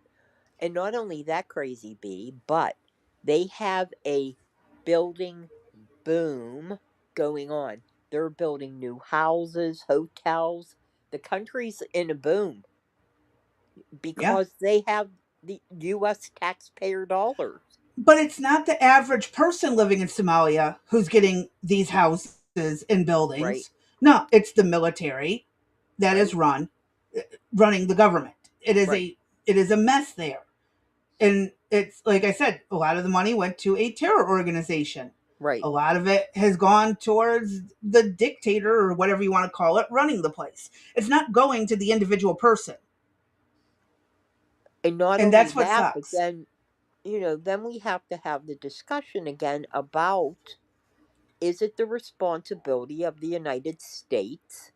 And not only that, crazy bee, but they have a building boom going on. They're building new houses, hotels. The country's in a boom Yeah. because they have the U.S. taxpayer dollars, But it's not the average person living in Somalia who's getting these houses and right? buildings. No, it's the military that is Right? running the government. Right. It is a mess there. And it's like I said, a lot of the money went to a terror organization. Right. A lot of it has gone towards the dictator or whatever you want to call it running the place. It's not going to the individual person. And not And only that's what that, but sucks. then, then we have to have the discussion again about, is it the responsibility of the United States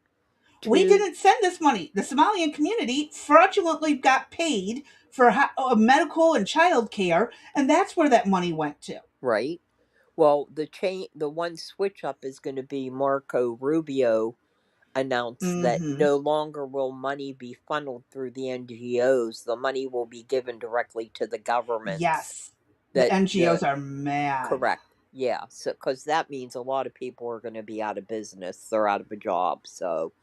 We to, didn't send this money. The Somalian community fraudulently got paid for medical and child care, and that's where that money went to. right? Well, the one switch up is going to be Marco Rubio announced that Mm-hmm. no longer will money be funneled through the NGOs. The money will be given directly to the governments. Yes. The That NGOs the are mad. Correct. Yeah. So, because that means a lot of people are going to be out of business. They're out of a job. So,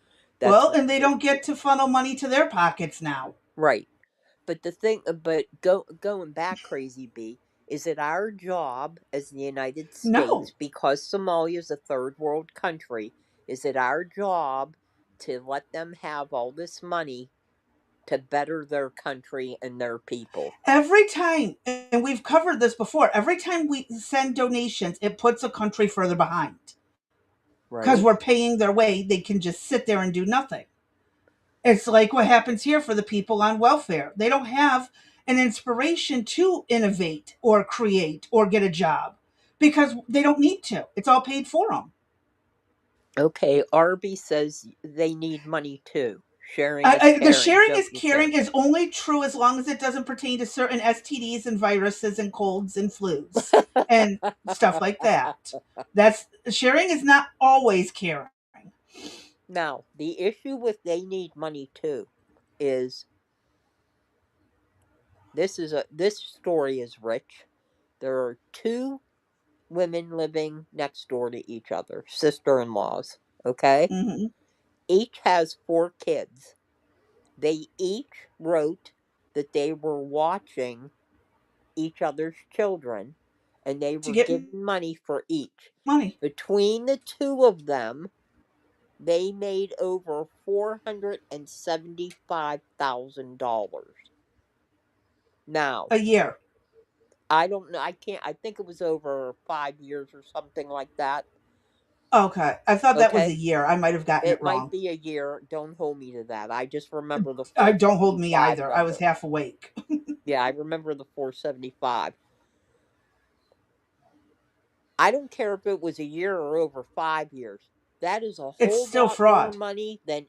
that's Well, and they don't get to funnel money to their pockets now. right. But going back, crazy B, is it our job as the United No. States, because Somalia is a third world country, is it our job to let them have all this money to better their country and their people? Every time, and we've covered this before, every time we send donations, it puts a country further behind. Because Right? we're paying their way, they can just sit there and do nothing. It's like what happens here for the people on welfare. They don't have an inspiration to innovate or create or get a job because they don't need to. It's all paid for them. Okay, Arby says they need money too. Sharing is The caring, sharing don't is you caring think? is only true as long as it doesn't pertain to certain STDs and viruses and colds and flus and stuff like that. That's sharing is not always caring. Now, the issue with they need money too is this story is rich. There are two women living next door to each other, sister-in-laws, okay? Hmm. Each has four kids. They each wrote that they were watching each other's children and they To were get given money for each. money Between the two of them, they made over $475,000. Now, a year. I don't know. I can't. I think it was over 5 years or something like that. Okay, I thought that was a Okay, year. I might have gotten it it might wrong. be a year. Don't hold me to that. I just remember the I four don't hold seventy me five either. I was number. half awake. Yeah, I remember the 475. I don't care if it was a year or over 5 years. That is a It's whole still lot more fraud. money than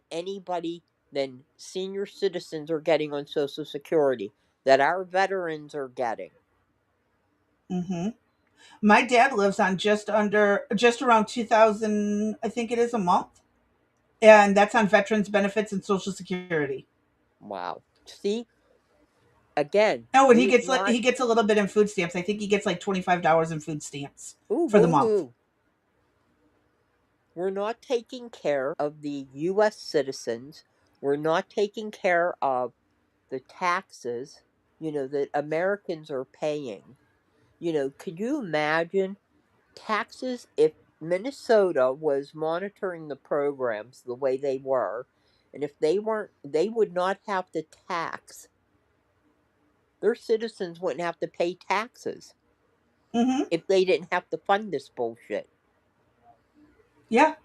senior citizens are getting on Social Security, that our veterans are getting. Hmm. My dad lives on just around 2,000, I think it is a month, and that's on veterans benefits and Social Security. Wow. See, again, Oh, and we've not. he gets a little bit in food stamps. I think he gets like $25 in food stamps Ooh, for the month. woohoo. We're not taking care of the U.S. citizens. We're not taking care of the taxes, that Americans are paying. Could you imagine taxes if Minnesota was monitoring the programs the way they were, and if they weren't, they would not have to tax their citizens wouldn't have to pay taxes Mm-hmm. if they didn't have to fund this bullshit. Yeah.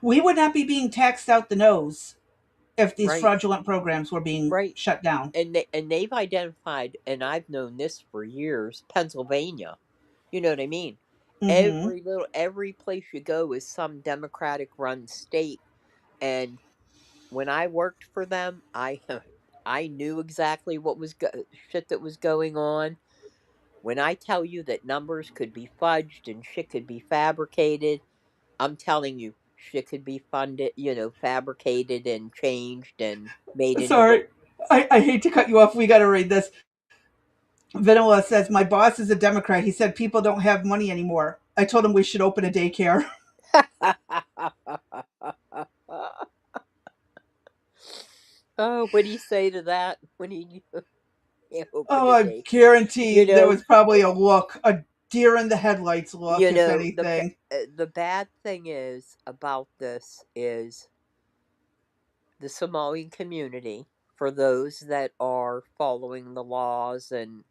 We would not be being taxed out the nose if these Right, fraudulent programs were being right. shut down. And they've identified, and I've known this for years, Pennsylvania. You know what I mean? Mm-hmm. Every place you go is some Democratic run state. And when I worked for them, I I knew exactly what was shit that was going on. When I tell you that numbers could be fudged and shit could be fabricated, I'm telling you, shit could be funded, fabricated and changed and made into what. Sorry. I hate to cut you off. We got to read this. Vanilla says, my boss is a Democrat. He said people don't have money anymore. I told him we should open a daycare. Oh, what do you say to that when he opened Oh, a I day? guarantee You there know, was probably a look, a deer in the headlights look, if the anything. the bad thing is about this is the Somalian community, for those that are following the laws and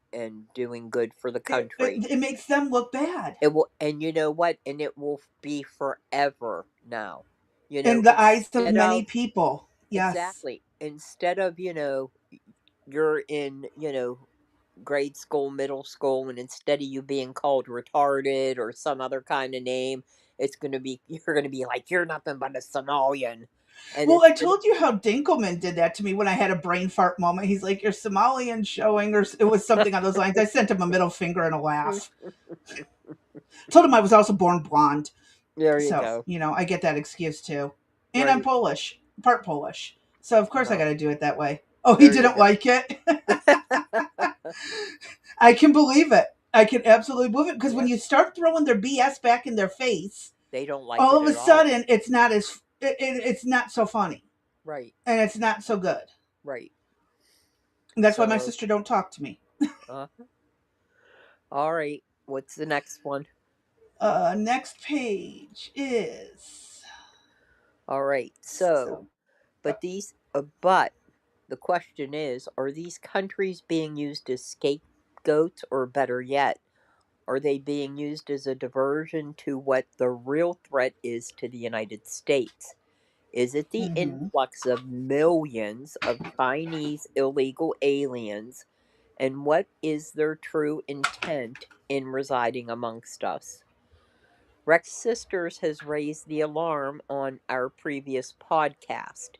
doing good for the country. It makes them look bad It will, and you know what? And it will be forever now. in the eyes of Instead many of people. Yes. exactly, instead of you're in grade school, middle school, and instead of you being called retarded or some other kind of name, it's gonna be you're gonna be like you're nothing but a Somalian, and Well, I it's gonna. told you how Dinkelman did that to me when I had a brain fart moment. He's like, "You're Somalian showing," or it was something on those lines. I sent him a middle finger and a laugh. Told him I was also born blonde. There you So, go. I get that excuse too. And I'm Right. Polish, part Polish. So, of course, I Well, got to do it that way. Oh, he there you didn't go. like it. I can believe it. I can absolutely believe it because when Yeah, you start throwing their BS back in their face, they don't like all it of a at all. sudden it's not it's not so funny Right. and it's not so good. Right. And that's why my So, sister don't talk to me. uh, all right. What's the next one? Next page is All right. So, so. but the question is, are these countries being used as scapegoats, or better yet, are they being used as a diversion to what the real threat is to the United States? Is it the Mm-hmm. influx of millions of Chinese illegal aliens, and what is their true intent in residing amongst us? Rex Sisters has raised the alarm on our previous podcast.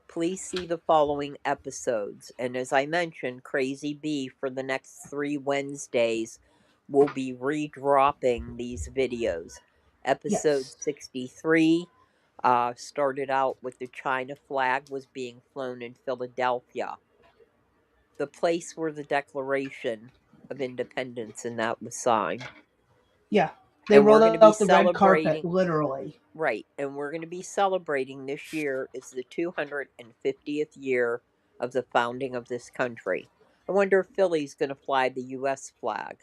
Please see the following episodes. And as I mentioned, Crazy Bee for the next 3 Wednesdays will be redropping these videos. Episode Yes. 63 started out with the China flag was being flown in Philadelphia, the place where the Declaration of Independence and that was signed. Yeah. They And we're rolled going to be out the red carpet, celebrating. literally. Right, and we're going to be celebrating this year is the 250th year of the founding of this country. I wonder if Philly's going to fly the U.S. flag.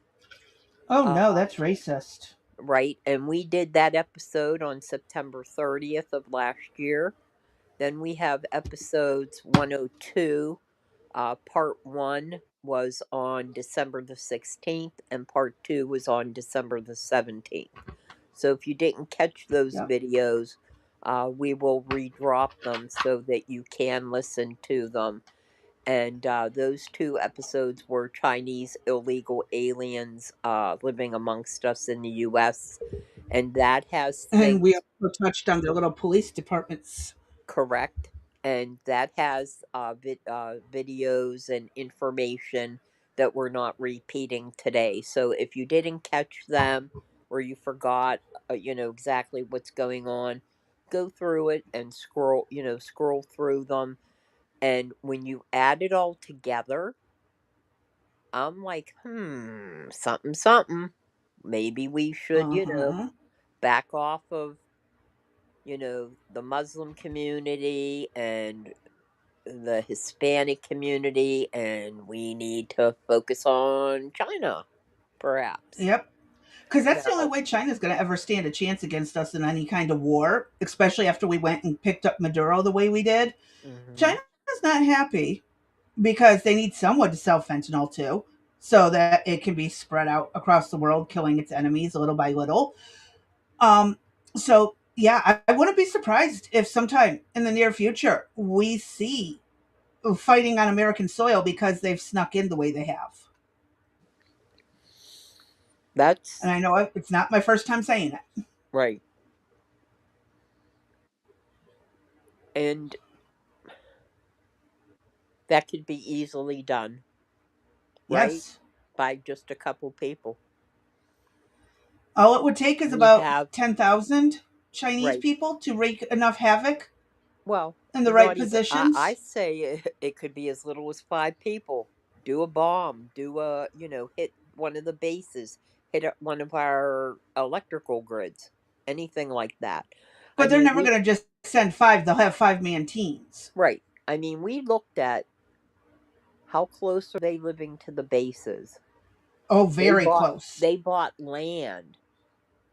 Oh no, Uh, that's racist. right, and we did that episode on September 30th of last year. Then we have episodes 102. Part 1 was on December the 16th, and part 2 was on December the 17th. So if you didn't catch those Yep. videos, we will redrop them so that you can listen to them. And those 2 episodes were Chinese illegal aliens living amongst us in the U.S. And that has And we things also touched on their little police departments. correct. And that has videos and information that we're not repeating today. So if you didn't catch them or you forgot, exactly what's going on, go through it and scroll through them. And when you add it all together, I'm like, something, something. Maybe we should, Uh-huh. back off of, the Muslim community and the Hispanic community, and we need to focus on China, perhaps. Yep. Because that's the only Now, way China's going to ever stand a chance against us in any kind of war, especially after we went and picked up Maduro the way we did. hmm China's not happy. because they need someone to sell fentanyl to so that it can be spread out across the world, killing its enemies little by little. Um, so, yeah, I wouldn't be surprised if sometime in the near future we see fighting on American soil because they've snuck in the way they have. And That's I know it's not my first time saying it. right. And that could be easily done, right? Yes. By just a couple people. All it would take is We about have, 10,000 Chinese right. people to wreak enough havoc Well, in the right not even, I positions. say it could be as little as 5 people. Do a bomb, do a, hit one of the bases, hit one of our electrical grids, anything like that. I But they're mean, never going to just send five. They'll have five-man teams. right. I mean, we looked at how close are they living to the bases. Oh, They very bought close. they bought land.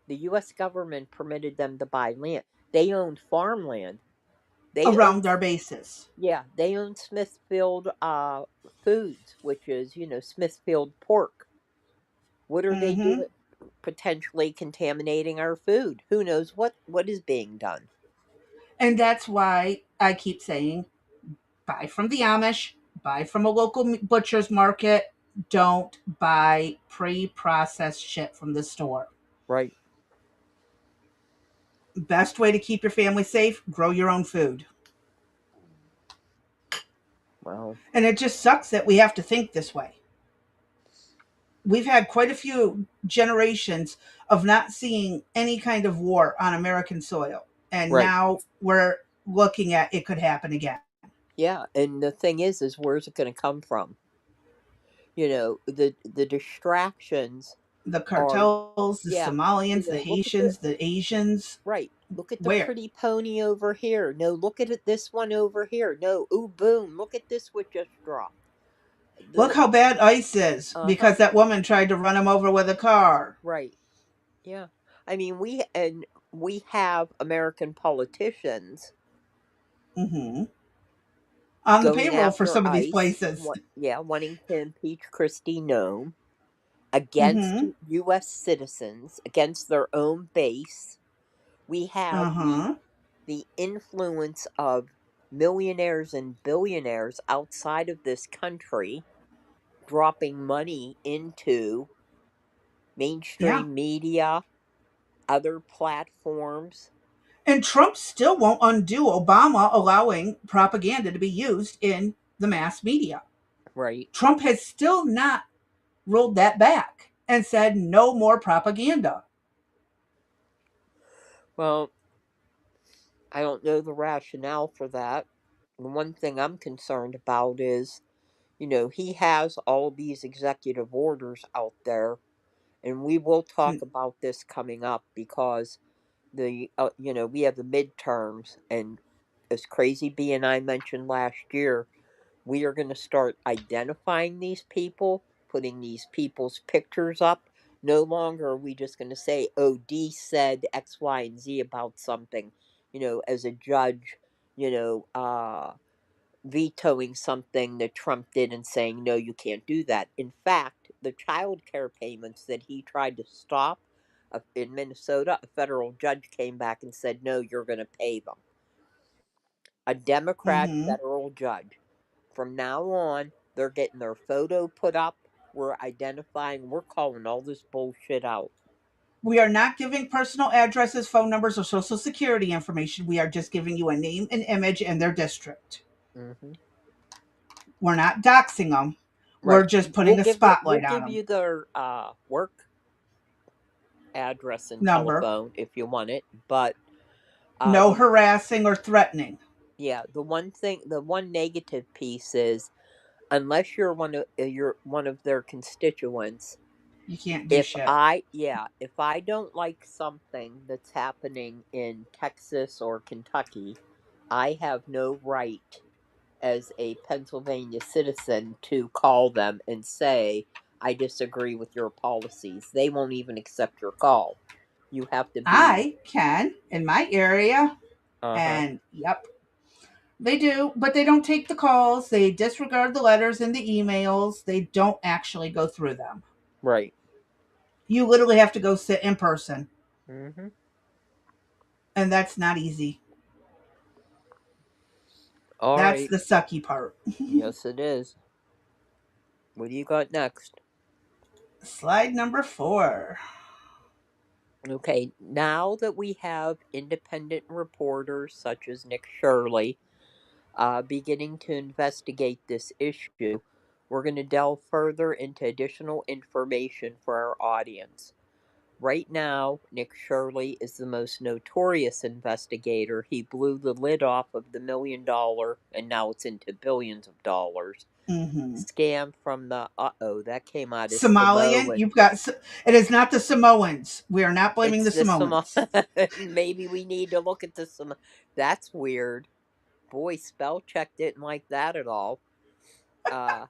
The US government permitted them to buy land. They owned farmland. They owned Around our bases. Yeah, they own Smithfield Foods, which is, Smithfield pork. What are they Hmm. doing? Potentially contaminating our food. Who knows what is being done? And that's why I keep saying buy from the Amish, buy from a local butcher's market. Don't buy pre processed shit from the store. Right. Best way to keep your family safe, grow your own food. Well, And it just sucks that we have to think this way. We've had quite a few generations of not seeing any kind of war on American soil. And right. now we're looking at it could happen again. Yeah, and the thing is where's it going to come from? The distractions The are, cartels, the yeah, Somalians, the look at the Haitians, the Asians. right. Look at the Where? pretty pony over here. No, look at this one over here. No, ooh, boom. Look at this what just dropped. Look The how bad ICE is Uh huh. because that woman tried to run him over with a car. Right. Yeah. I mean, we have American politicians Hmm. On the going payroll for after some of these ICE. places. Yeah, wanting to impeach Christy Nome against Hmm. U.S. citizens, against their own base. We have Uh-huh. the influence of millionaires and billionaires outside of this country dropping money into Yeah. mainstream media, other platforms. And Trump still won't undo Obama allowing propaganda to be used in the mass media. Right. Trump has still not rolled that back and said no more propaganda. Well, I don't know the rationale for that. The one thing I'm concerned about is, he has all these executive orders out there, and we will talk about this coming up because we have the midterms, and as Crazy B and I mentioned last year, we are going to start identifying these people, putting these people's pictures up. No longer are we just going to say, oh, D said X, Y, and Z about something, as a judge, you know, uh, vetoing something that Trump did and saying, no, you can't do that. In fact, the child care payments that he tried to stop in Minnesota, a federal judge came back and said, no, you're going to pay them. A Democrat Mm-hmm. federal judge. From now on, they're getting their photo put up. We're identifying, we're calling all this bullshit out. We are not giving personal addresses, phone numbers, or social security information. We are just giving you a name and image and their district. Hmm. We're not doxing them. We're Right. just We'll putting a give you we'll spotlight on give them. you their work address and Number. telephone if you want it. But No the harassing or threatening. yeah, the one negative piece is unless you're one of their constituents, You can't do shit. if I don't like something that's happening in Texas or Kentucky, I have no right as a Pennsylvania citizen to call them and say, I disagree with your policies. They won't even accept your call. You have to be, I can in my area, uh huh, and yep, They do, but they don't take the calls. They disregard the letters and the emails. They don't actually go through them. Right. You literally have to go sit in person, Mm-hmm. and that's not easy. All That's right. the sucky part. Yes, it is. What do you got next? Slide number 4. Okay, now that we have independent reporters such as Nick Shirley beginning to investigate this issue, we're going to delve further into additional information for our audience. Right now, Nick Shirley is the most notorious investigator. He blew the lid off of the $1 million, and now it's into billions of dollars. Mm-hmm. Scam from the that came out as Somalian, Samoan. you've got. It is not the Samoans. We are not blaming It's the the Samo. Samoans. Maybe we need to look at the Samo. That's weird. Boy, spell check didn't like that at all. Uh,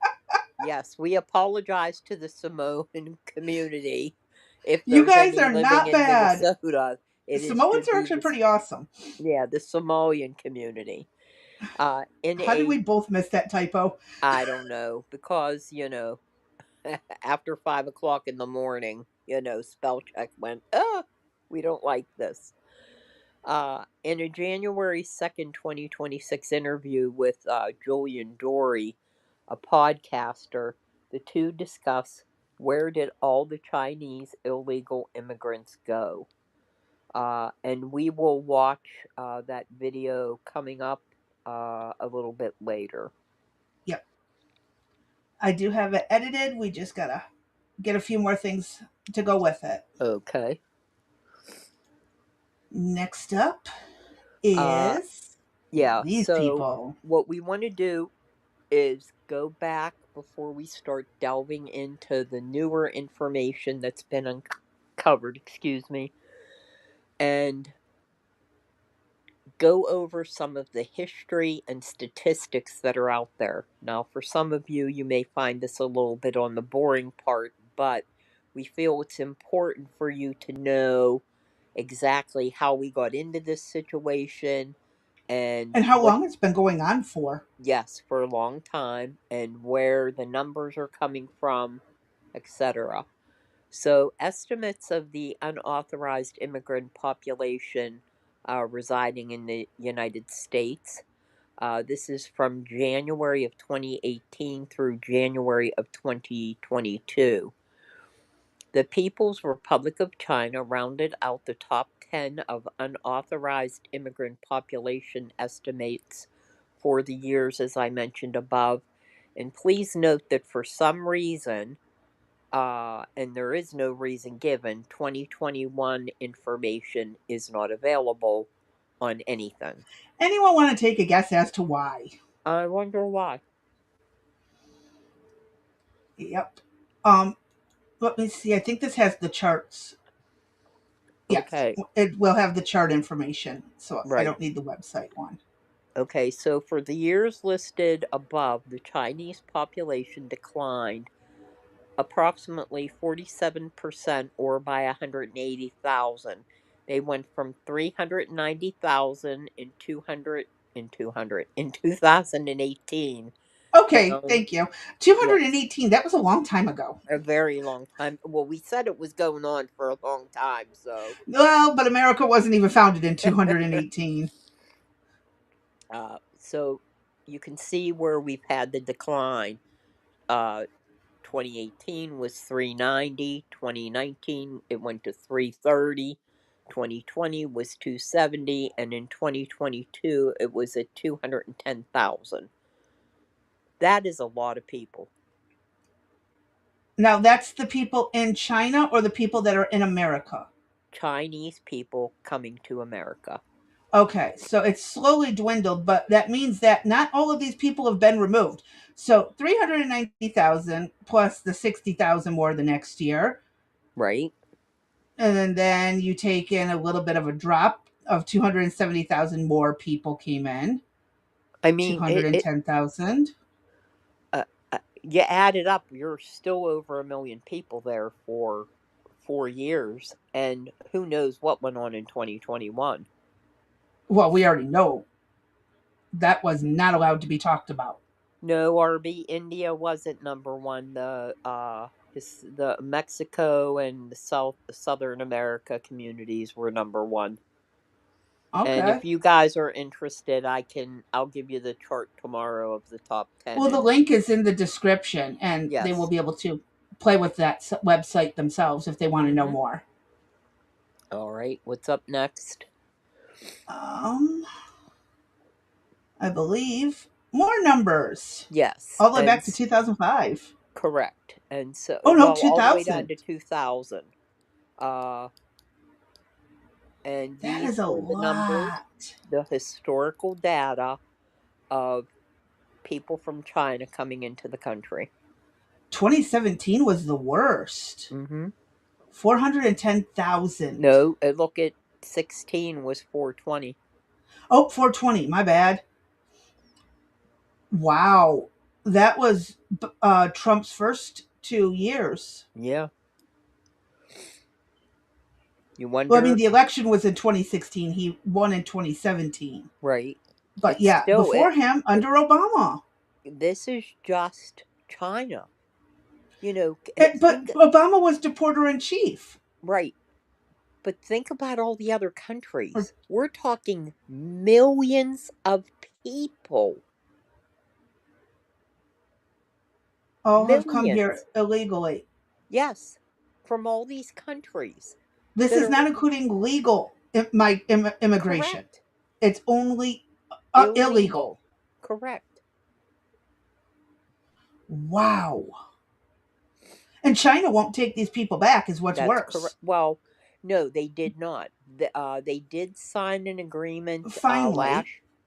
yes, we apologize to the Samoan community if You there's guys any are living not in bad. Minnesota. The It Samoans should are be actually this. pretty awesome. Yeah, the Samoan community. In How did we a, both miss that typo? I don't know, because, after 5 o'clock in the morning, spell check went, we don't like this. In a January 2nd, 2026 interview with Julian Dory, a podcaster, the two discuss where did all the Chinese illegal immigrants go. And we will watch that video coming up a little bit later. Yep. I do have it edited. We just gotta get a few more things to go with it. Okay. Next up Uh, is yeah, these so people. what we want to do is go back before we start delving into the newer information that's been uncovered, excuse me, and go over some of the history and statistics that are out there. Now, for some of you, you may find this a little bit on the boring part, but we feel it's important for you to know exactly how we got into this situation and And how what, long it's been going on for. yes, for a long time, and where the numbers are coming from, etc. So, estimates of the unauthorized immigrant population residing in the United States. This is from January of 2018 through January of 2022. The People's Republic of China rounded out the top 10 of unauthorized immigrant population estimates for the years, as I mentioned above. And please note that for some reason, and there is no reason given, 2021 information is not available on anything. Anyone want to take a guess as to why? I wonder why. Yep. Let me see. I think this has the charts. Yes, Okay, it will have the chart information, so I right. don't need the website one. Okay, so for the years listed above, the Chinese population declined approximately 47% or by 180,000. They went from 390,000 in 2018 Okay, down, thank you. yes, 218, that was a long time ago. a very long time. Well, we said it was going on for a long time, so Well, but America wasn't even founded in 218. so you can see where we've had the decline. Uh 2018 was 390, 2019 it went to 330, 2020 was 270, and in 2022 it was at 210,000. That is a lot of people. Now, that's the people in China or the people that are in America? Chinese people coming to America. Okay, so it's slowly dwindled, but that means that not all of these people have been removed. So 390,000 plus the 60,000 more the next year. Right? And then you take in a little bit of a drop of 270,000 more people came in, I mean, it 210,000. you add it up, you're still over a million people there for 4 years, and who knows what went on in 2021. Well, we already know. that was not allowed to be talked about. No, RB, India wasn't number one. The Mexico and the Southern America communities were number one. And Okay. if you guys are interested, I'll give you the chart tomorrow of the top 10 Well, the and link is in the description, and they will yes. be able to play with that website themselves if they want to know Mhm. more. All right, what's up next? Um, I believe more numbers Yes, all the way back to 2005. correct. And so Oh no, well, all the way down 2000. to 2000. Uh and That these is a were the numbers, lot. the historical data of people from China coming into the country. 2017 was the worst. Mhm. 410,000. No, look at 16 was 420. Oh, 420. My bad. Wow. That was Trump's first 2 years. Yeah. You Well, I mean, wonder, the election was in 2016. He won in 2017. right? But But yeah, still before him, it under Obama. this is just China. But Think Obama was deporter in chief. right. But think about all the other Or countries. We're talking millions of people. all have come here Millions. illegally. Yes. From all these countries This that is are not including legal immigration. correct. It's only illegal. Illegal. Correct. Wow. And China won't take these people back, is what's That's correct. worse. Well, no, they did not. They did sign an agreement Finally.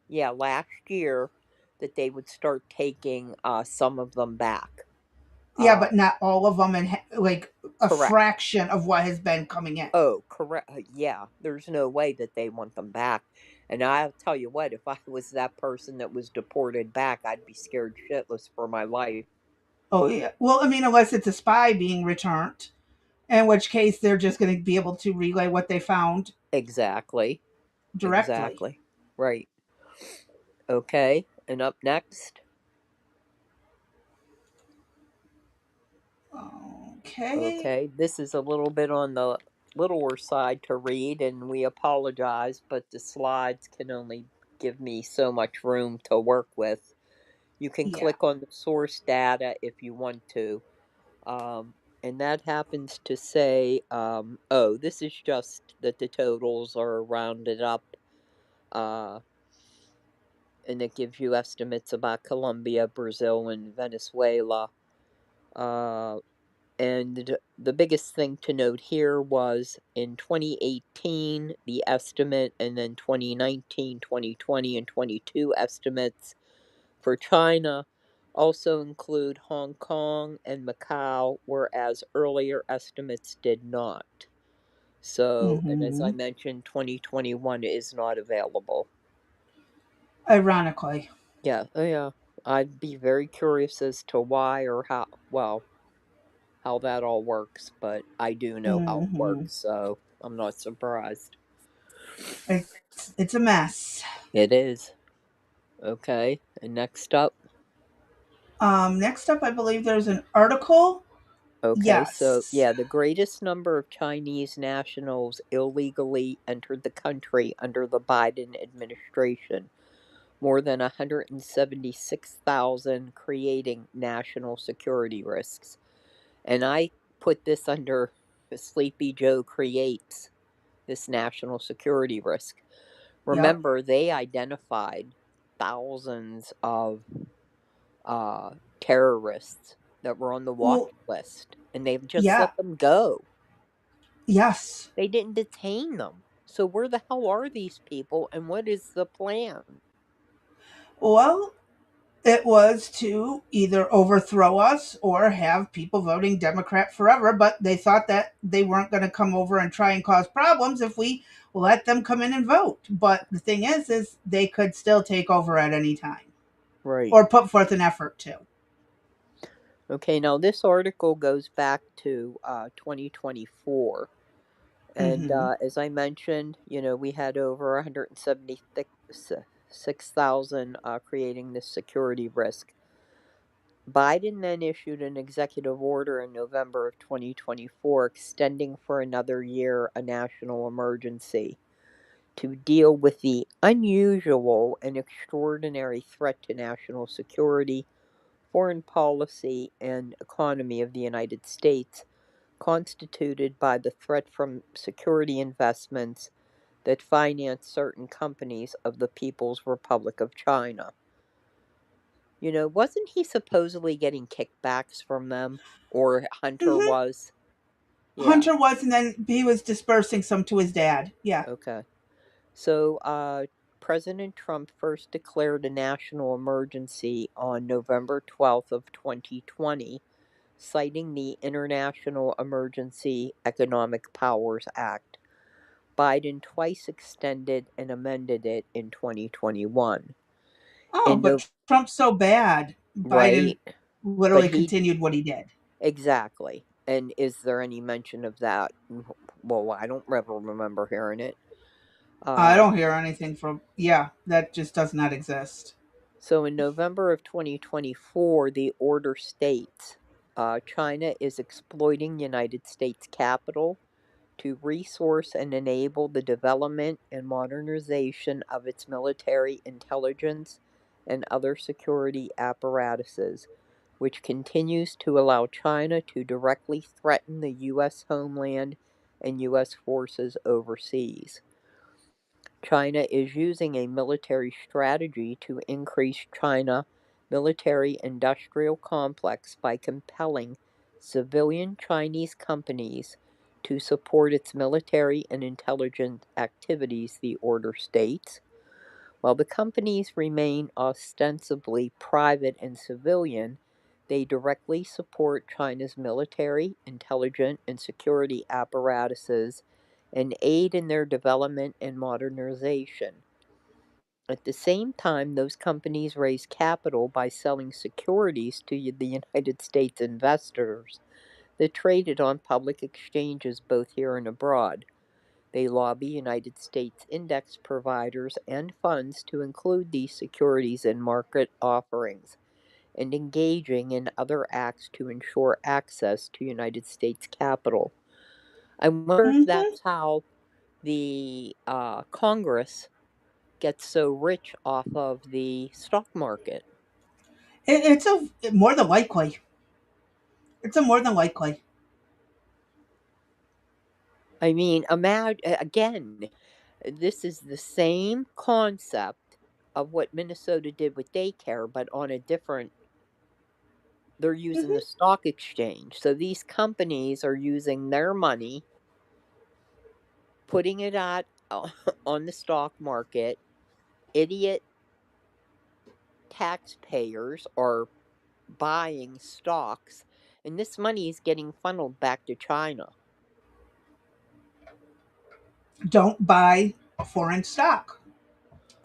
last year that they would start taking some of them back. Yeah, Uh, but not all of them, and like a correct. fraction of what has been coming in. Oh, correct. Yeah, there's no way that they want them back. And I'll tell you what, if I was that person that was deported back, I'd be scared shitless for my life. Oh, yeah. Well, I mean, unless it's a spy being returned, in which case they're just going to be able to relay what they found Exactly. directly. Exactly. Right. Okay. And up next. Okay. Okay, this is a little bit on the littler side to read, and we apologize, but the slides can only give me so much room to work with. You can Yeah. click on the source data if you want to. Um, and that happens to say, oh, this is just that the totals are rounded up, uh, and it gives you estimates about Colombia, Brazil, and Venezuela. Uh, And the biggest thing to note here was in 2018, the estimate, and then 2019, 2020, and 22 estimates for China also include Hong Kong and Macau, whereas earlier estimates did not. So, and as I Hmm. mentioned, 2021 is not available. Ironically. Yeah, oh yeah. I'd be very curious as to why or how, well, how that all works, but I do know how it Hmm. works, so I'm not surprised. It's a mess. It is. Okay, and next up. Next up, I believe there's an article. Okay, so Yes. yeah, the greatest number of Chinese nationals illegally entered the country under the Biden administration. More than 176,000, creating national security risks. And I put this under Sleepy Joe creates this national security risk. Yep. Remember, they identified thousands of terrorists that were on the watch Well, list, and they just yeah. let them go. Yes. They didn't detain them. So where the hell are these people, and what is the plan? Well, it was to either overthrow us or have people voting Democrat forever, but they thought that they weren't going to come over and try and cause problems if we let them come in and vote. But the thing is they could still take over at any time Right. or put forth an effort to. Okay, now this article goes back to 2024. And Hmm. as I mentioned, we had over 176, 6,000, creating this security risk. Biden then issued an executive order in November of 2024 extending for another year a national emergency to deal with the unusual and extraordinary threat to national security, foreign policy, and economy of the United States, constituted by the threat from security investments that finance certain companies of the People's Republic of China. Wasn't he supposedly getting kickbacks from them? Or Hunter Hmm. was? Yeah, Hunter was, and then he was dispersing some to his dad. Yeah. okay. So, President Trump first declared a national emergency on November 12th of 2020, citing the International Emergency Economic Powers Act. Biden twice extended and amended it in 2021. Oh, In no but Trump's so bad. Biden Right, but literally he continued what he did. exactly. And is there any mention of that? Well, I don't ever remember hearing it. I Uh, don't hear anything from, yeah, that just does not exist. so in November of 2024, the order states China is exploiting United States capital to resource and enable the development and modernization of its military intelligence and other security apparatuses, which continues to allow China to directly threaten the U.S. homeland and U.S. forces overseas. China is using a military strategy to increase China military industrial complex by compelling civilian Chinese companies to support its military and intelligence activities, the order states. While the companies remain ostensibly private and civilian, they directly support China's military, intelligence, and security apparatuses and aid in their development and modernization. At the same time, those companies raise capital by selling securities to the United States investors that traded on public exchanges both here and abroad. They lobby United States index providers and funds to include these securities in market offerings and engaging in other acts to ensure access to United States capital. I wonder if Hmm. that's how the Congress gets so rich off of the stock market. It's a more than likely. It's a more than likely. I mean, imagine again, this is the same concept of what Minnesota did with daycare, but on a different, they're using the Hmm. stock exchange. So these companies are using their money, putting it at on the stock market. Idiot taxpayers are buying stocks, and this money is getting funneled back to China. Don't buy foreign stock.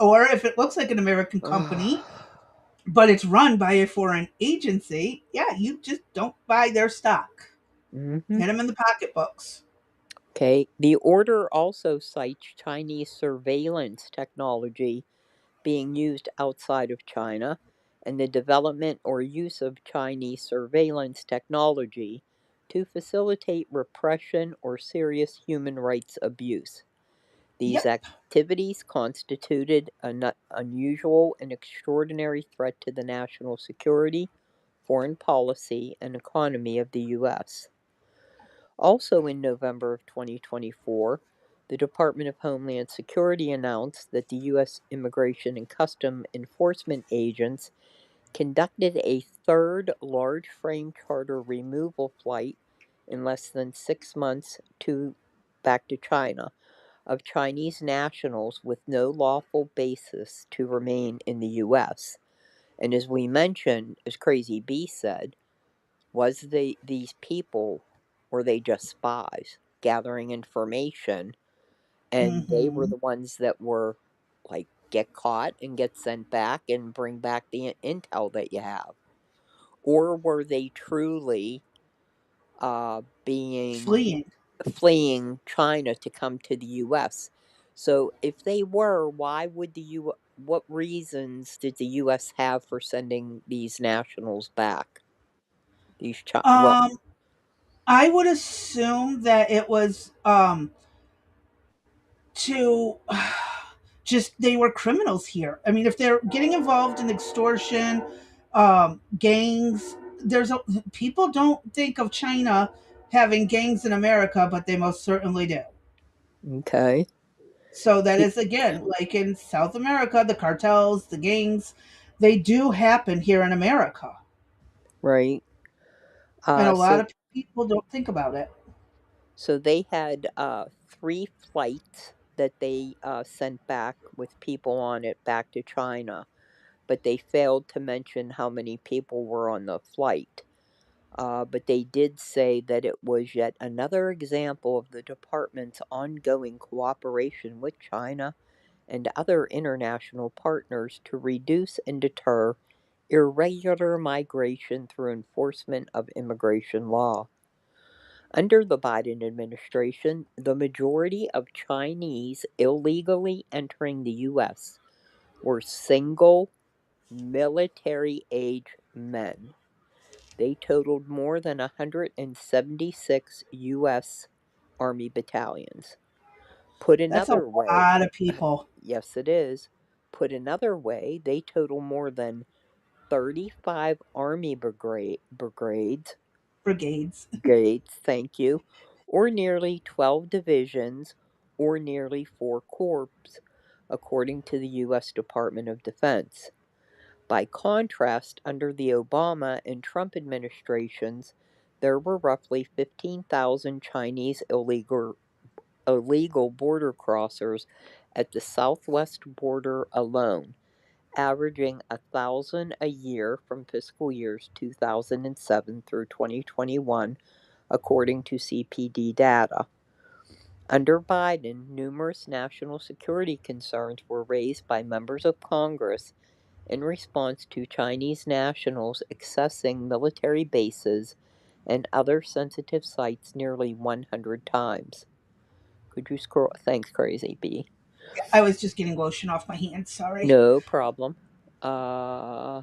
Or if it looks like an American company, but it's run by a foreign agency, yeah, you just don't buy their stock. Hmm. Hit them in the pocketbooks. Okay. The order also cites Chinese surveillance technology being used outside of China and the development or use of Chinese surveillance technology to facilitate repression or serious human rights abuse. These Yep. activities constituted an unusual and extraordinary threat to the national security, foreign policy, and economy of the U.S. Also in November of 2024, the Department of Homeland Security announced that the U.S. Immigration and Custom Enforcement agents conducted a third large frame charter removal flight in less than 6 months back to China of Chinese nationals with no lawful basis to remain in the U.S. And as we mentioned, as Crazy B said, these people, were they just spies gathering information, and they were Hmm. the ones that were like get caught and get sent back and bring back the intel that you have, or were they truly being Fleeing. fleeing China to come to the US? So if they were, why would the what reasons did the U.S. have for sending these nationals back? Well, Um, I would assume that it was to just they were criminals here. I mean, if they're getting involved in extortion, gangs, there's a people don't think of China having gangs in America, but they most certainly do. okay, So that is again like in South America, the cartels, the gangs, they do happen here in America, right. and a lot So of people don't think about it. they had three flights that they sent back with people on it back to China, but they failed to mention how many people were on the flight. But they did say that it was yet another example of the department's ongoing cooperation with China and other international partners to reduce and deter irregular migration through enforcement of immigration law. Under the Biden administration, the majority of Chinese illegally entering the U.S. were single military age men. They totaled more than 176 U.S. Army battalions. Put That's a another way, lot of people. yes, it is. Put another way, they total more than 35 Army Brigades. brigades, thank you, or nearly 12 divisions, or nearly 4 corps, according to the U.S. Department of Defense. By contrast, under the Obama and Trump administrations, there were roughly 15,000 Chinese illegal border crossers at the southwest border alone, averaging 1,000 a year from fiscal years 2007 through 2021, according to CPD data. Under Biden, numerous national security concerns were raised by members of Congress in response to Chinese nationals accessing military bases and other sensitive sites nearly 100 times. Could you scroll? Thanks, Crazy B. I was just getting lotion off my hands. Sorry. No problem. Uh,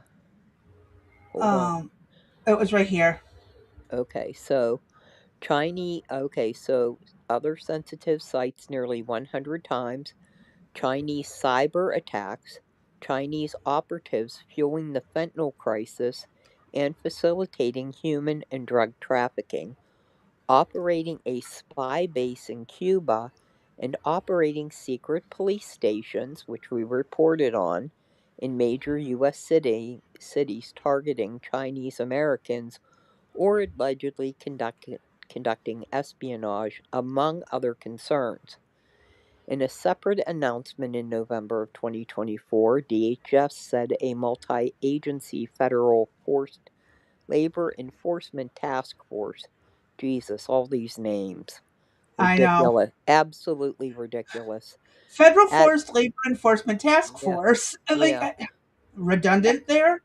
Hold on. Um, it was right here. Okay, so other sensitive sites nearly 100 times, Chinese cyber attacks, Chinese operatives fueling the fentanyl crisis and facilitating human and drug trafficking, operating a spy base in Cuba, and operating secret police stations, which we reported on, in major U.S. cities targeting Chinese Americans or allegedly conducting espionage, among other concerns. In a separate announcement in November of 2024, DHS said a multi agency federal forced labor enforcement task force. Jesus, all these names. I know. Ridiculous. Absolutely ridiculous. Federal At Forest Labor Enforcement Task Yeah, Force. Like yeah. A- redundant there.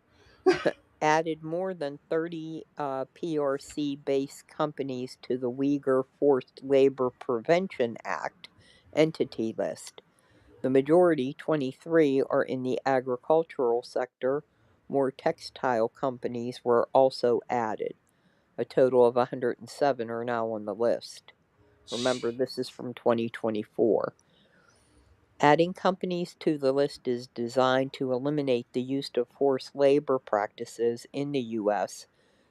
Added more than 30 PRC based companies to the Uyghur Forced Labor Prevention Act entity list. The majority, 23, are in the agricultural sector. More textile companies were also added. A total of 107 are now on the list. Remember, this is from 2024. Adding companies to the list is designed to eliminate the use of forced labor practices in the U.S.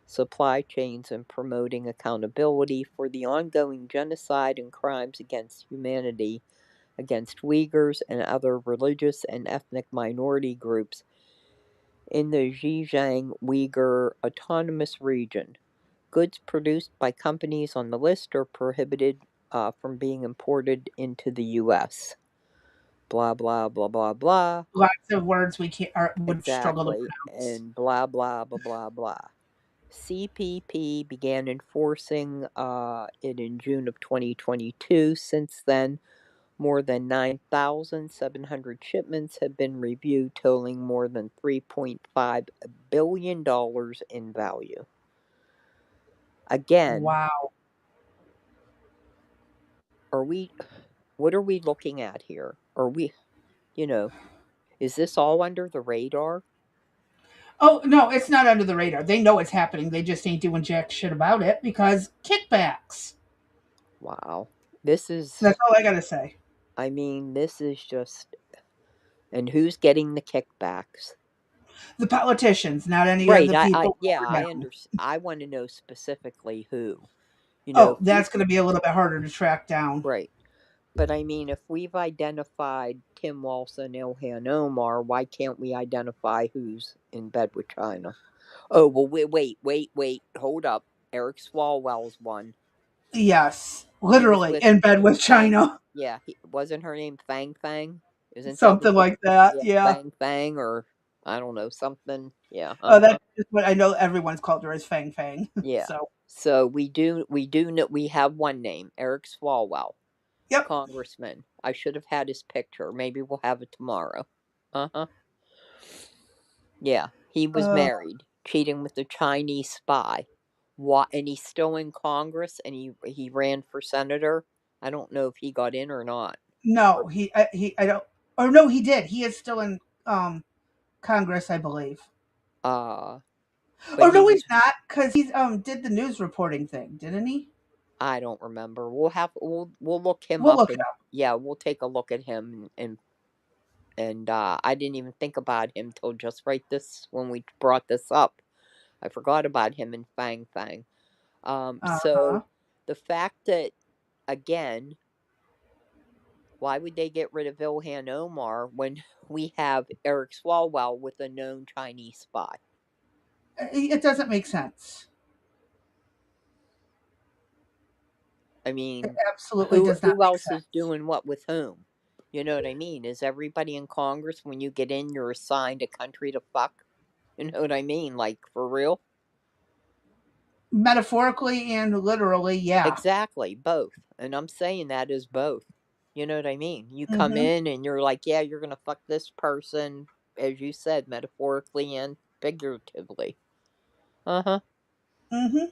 supply chains and promoting accountability for the ongoing genocide and crimes against humanity against Uyghurs and other religious and ethnic minority groups in the Xinjiang Uyghur Autonomous Region. Goods produced by companies on the list are prohibited from being imported into the U.S. Blah, blah, blah, blah, blah. Lots of words we can't would struggle to Exactly. pronounce. And blah, blah, blah, blah, blah. CPP began enforcing it in June of 2022. Since then, more than 9,700 shipments have been reviewed, totaling more than $3.5 billion in value. Again, Wow. are we what are we looking at here? Are we, you know, Is this all under the radar? Oh no, it's not under the radar. They know it's happening. They just ain't doing jack shit about it because kickbacks. Wow. This That's is, all I gotta say. I mean, this is just, and who's getting the kickbacks? The politicians, not any of Right. the people Yeah, lower down. I want to know specifically who. You know, Oh, if we, that's gonna be a little bit harder to track down. right. But I mean, if we've identified Tim Walsh and Ilhan Omar, why can't we identify who's in bed with China? Oh, well, wait. Hold up. Eric Swalwell's one. Yes, He was literally with in bed with Fang. China, Yeah, wasn't her name Fang Fang? Isn't that what something the, like that. yeah, Yeah. Fang Fang or I don't know, something. Yeah, Oh, uh-huh. that's just what I know. Everyone's called her as Fang Fang. Yeah. So, So we do know we have one name, Eric Swalwell, yep. congressman. I should have had his picture. Maybe we'll have it tomorrow. Uh-huh. Yeah, he was Uh, married, cheating with a Chinese spy. What? And he's still in Congress, and he ran for senator. I don't know if he got in or not. no, I don't. Or no, he did. He is still in Congress, I believe. Uh, but Or he no, he's was. not, because he's did the news reporting thing, didn't he? I don't remember. We'll look him We'll up look it and up. yeah, we'll take a look at him and I didn't even think about him till just right this when we brought this up. I forgot about him and Fang Fang. Uh huh. So the fact that again, why would they get rid of Ilhan Omar when we have Eric Swalwell with a known Chinese spy? It doesn't make sense. I It mean, absolutely who does not who make else is sense. doing what with whom? You know what I mean? Is everybody in Congress when you get in, you're assigned a country to fuck? You know what I mean? Like for real? Metaphorically and literally, yeah. Exactly, both. And I'm saying that is both. You know what I mean? You come Mm-hmm. in and you're like, yeah, you're gonna fuck this person, as you said, metaphorically and figuratively. Uh huh. Mm-hmm.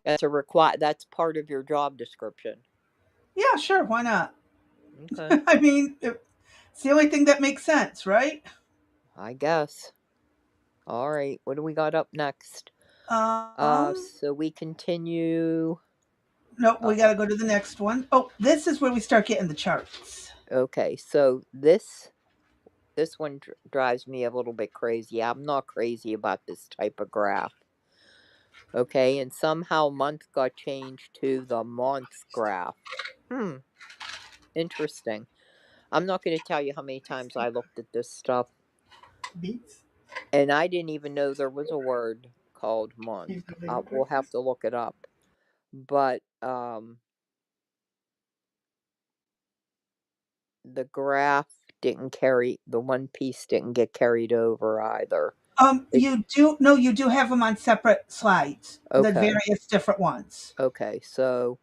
That's part of your job description. Yeah, sure. Why not? Okay. I mean, it's the only thing that makes sense, right? I guess. All right. What do we got up next? Um, So we continue. no, we got Uh, to go to the next one. Oh, this is where we start getting the charts. okay. So this one drives me a little bit crazy. I'm not crazy about this type of graph. Okay, and somehow month got changed to the month graph. Hmm. Interesting. I'm not going to tell you how many times I looked at this stuff, Beats. and I didn't even know there was a word called month. He's the bigger We'll have prices. to look it up. But the graph didn't carry the one piece didn't get carried over either. It You do no, you do have them on separate slides, the okay. various different ones. Okay. So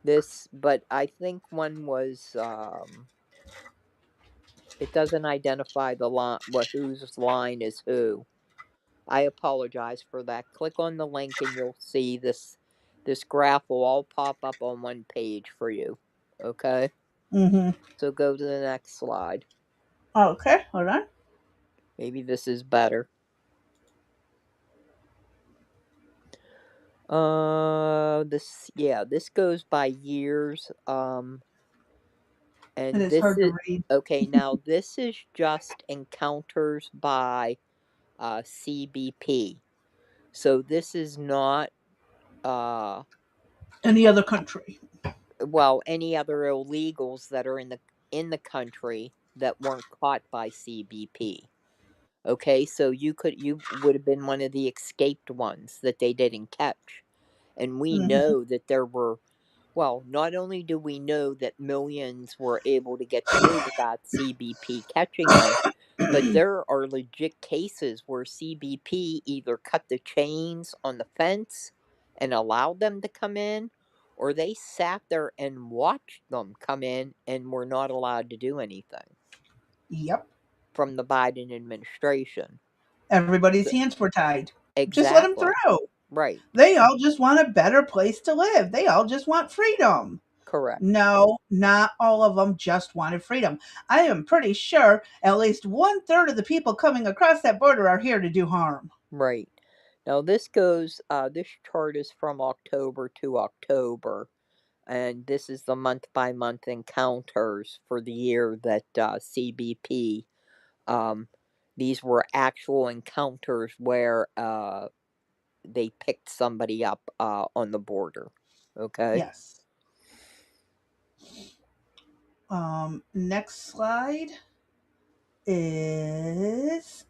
this but I think one was it doesn't identify the line what whose line is who. I apologize for that. Click on the link and you'll see this graph will all pop up on one page for you. Okay? Mm-hmm. So go to the next slide. Okay, hold on. Maybe this is better. This yeah, this goes by years. It And is this hard to is read. okay. Now this is just encounters by CBP. So this is not uh Any other country. well any other illegals that are in the country that weren't caught by CBP. Okay, so you would have been one of the escaped ones that they didn't catch. And we Mm-hmm. know that there were well, not only do we know that millions were able to get through without CBP catching them, but there are legit cases where CBP either cut the chains on the fence and allowed them to come in, or they sat there and watched them come in and were not allowed to do anything Yep. from the Biden administration. Everybody's So, hands were tied. Just let them exactly. through. Right. They all just want a better place to live. They all just want freedom. Correct. No, not all of them just wanted freedom. I am pretty sure at least one third of the people coming across that border are here to do harm. Right. Now this chart is from October to October, and this is the month by month encounters for the year that CBP. Um, these were actual encounters where they picked somebody up on the border. Okay. Yes. Next slide is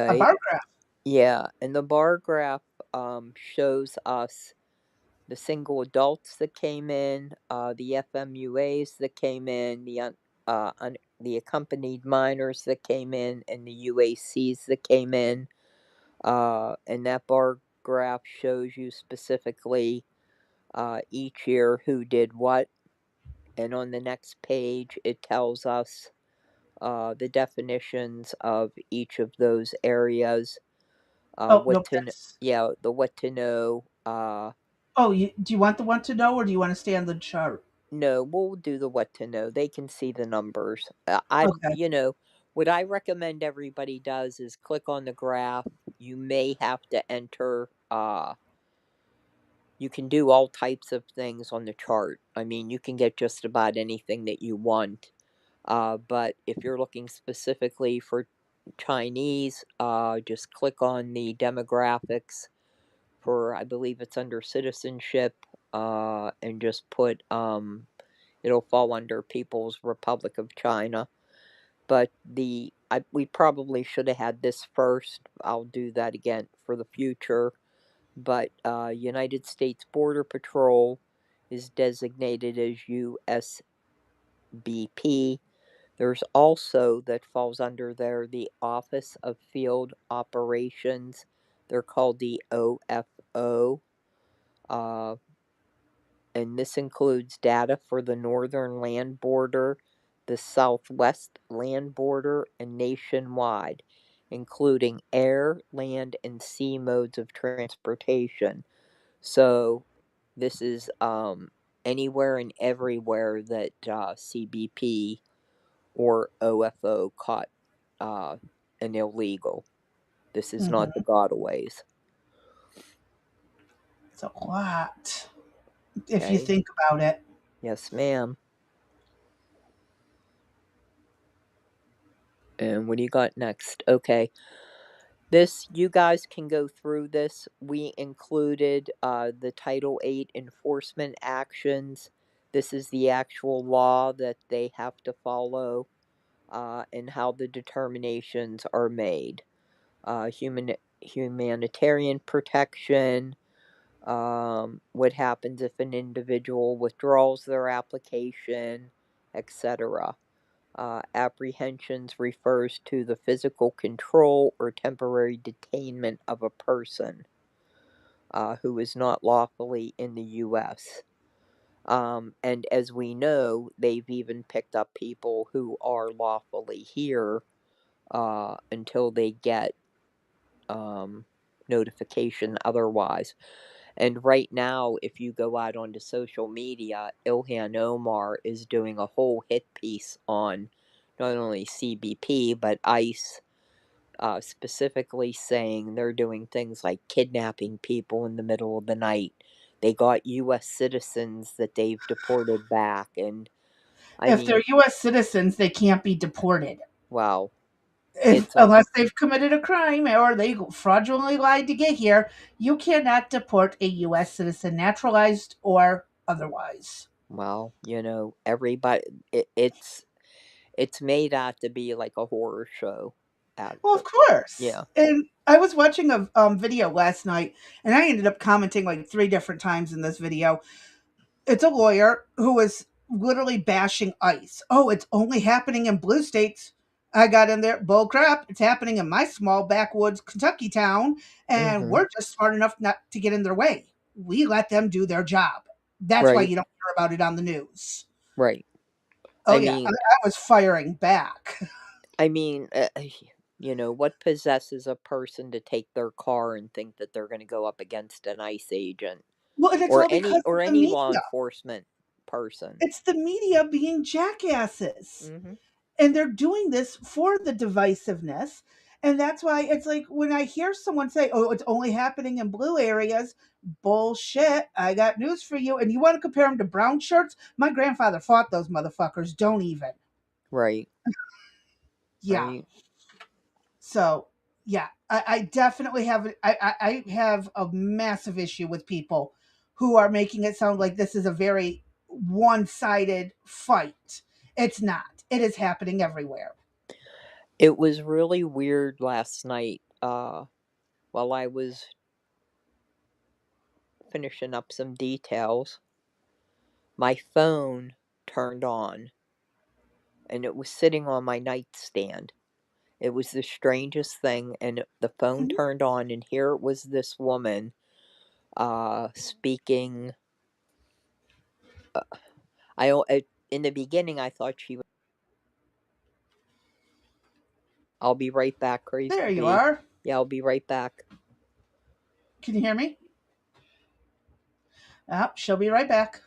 a Okay. bar graph. Yeah, and the bar graph shows us the single adults that came in, the FMUAs that came in, the accompanied minors that came in, and the UACs that came in. And that bar graph shows you specifically each year who did what. And on the next page, it tells us the definitions of each of those areas. Oh, What nope, to that's. yeah, the what to know. Oh, do you want the one to know or do you want to stay on the chart? No, we'll do the what to know. They can see the numbers. Okay. What I recommend everybody does is click on the graph. You may have to enter. You can do all types of things on the chart. I mean, you can get just about anything that you want. But if you're looking specifically for Chinese, just click on the demographics for, I believe it's under citizenship, and just put, it'll fall under People's Republic of China. But we probably should have had this first. I'll do that again for the future. But United States Border Patrol is designated as USBP. There's also that falls under there the Office of Field Operations. They're called the OFO. Uh, and this includes data for the northern land border, the southwest land border, and nationwide, including air, land, and sea modes of transportation. So this is anywhere and everywhere that CBP or OFO caught uh, an illegal. This is not the Hmm. gotaways. It's a lot if you Okay. think about it. Yes, ma'am. And what do you got next? Okay. This, you guys can go through this. We included the Title 8 enforcement actions. This is the actual law that they have to follow, and how the determinations are made. Humanitarian protection, what happens if an individual withdraws their application, etc. Apprehensions refers to the physical control or temporary detainment of a person who is not lawfully in the U.S. And as we know, they've even picked up people who are lawfully here until they get notification otherwise. And right now, if you go out onto social media, Ilhan Omar is doing a whole hit piece on not only CBP but ICE, specifically saying they're doing things like kidnapping people in the middle of the night. They got U.S. citizens that they've deported back, and I If they're mean, U.S. citizens, they can't be deported. wow, If it's unless they've committed a crime or they fraudulently lied to get here, you cannot deport a U.S. citizen, naturalized or otherwise. well, everybody, it's made out to be like a horror show. At Well, of course. Yeah. And I was watching a video last night, and I ended up commenting like three different times in this video. It's a lawyer who was literally bashing ICE. Oh, it's only happening in blue states. I got in there, bull crap. It's happening in my small backwoods Kentucky town, and Mm-hmm. we're just smart enough not to get in their way. We let them do their job. That's why Right. you don't hear about it on the news. Right. Oh I yeah, I mean, was firing back. I mean, what possesses a person to take their car and think that they're going to go up against an ICE agent Well, and it's or all any because of or the any law media. enforcement? person. It's the media being jackasses. Hmm. And they're doing this for the divisiveness. And that's why it's like when I hear someone say, oh, it's only happening in blue areas, bullshit. I got news for you. And you want to compare them to brown shirts? My grandfather fought those motherfuckers. Don't even. Right. Yeah. Right. So, yeah, I definitely have, I have a massive issue with people who are making it sound like this is a very one sided fight. It's not, it is happening everywhere. It was really weird last night. While I was finishing up some details, my phone turned on, and it was sitting on my nightstand. It was the strangest thing, and the phone Mhm. turned on, and here it was this woman speaking. Uh, in the beginning, I thought she. I'll be right back, Crazy There you B. are. Yeah, I'll be right back. Can you hear me? She'll be right back.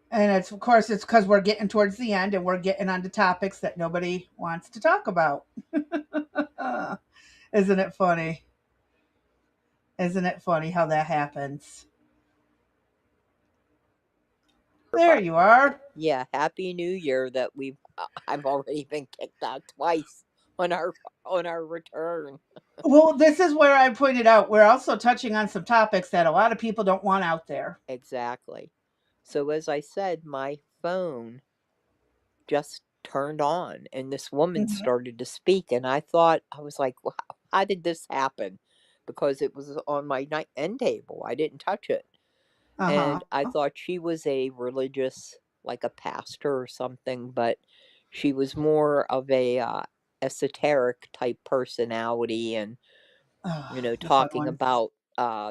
And it's, of course, it's because we're getting towards the end and we're getting onto topics that nobody wants to talk about. Isn't it funny? Isn't it funny how that happens? There you are. Yeah, Happy New Year. That I've already been kicked out twice on our return. Well, this is where I pointed out we're also touching on some topics that a lot of people don't want out there. Exactly. So as I said, my phone just turned on and this woman Hmm. started to speak, and I was like, wow, how did this happen? Because it was on my night end table. I didn't touch it. Uh And I huh. thought she was a religious, like a pastor or something, but she was more of a esoteric type personality, and The fun talking ones. about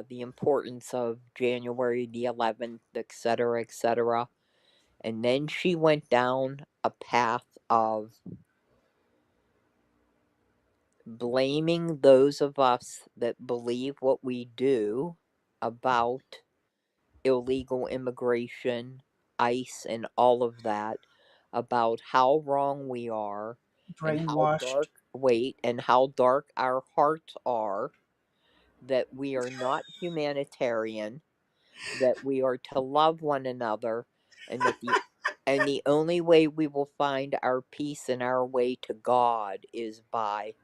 the importance of January the 11th, etc., etc. And then she went down a path of blaming those of us that believe what we do about illegal immigration, ICE, and all of that, about how wrong we are, and how Brainwashed. dark, wait, and how dark our hearts are, that we are not humanitarian, that we are to love one another, and the only way we will find our peace and our way to God is by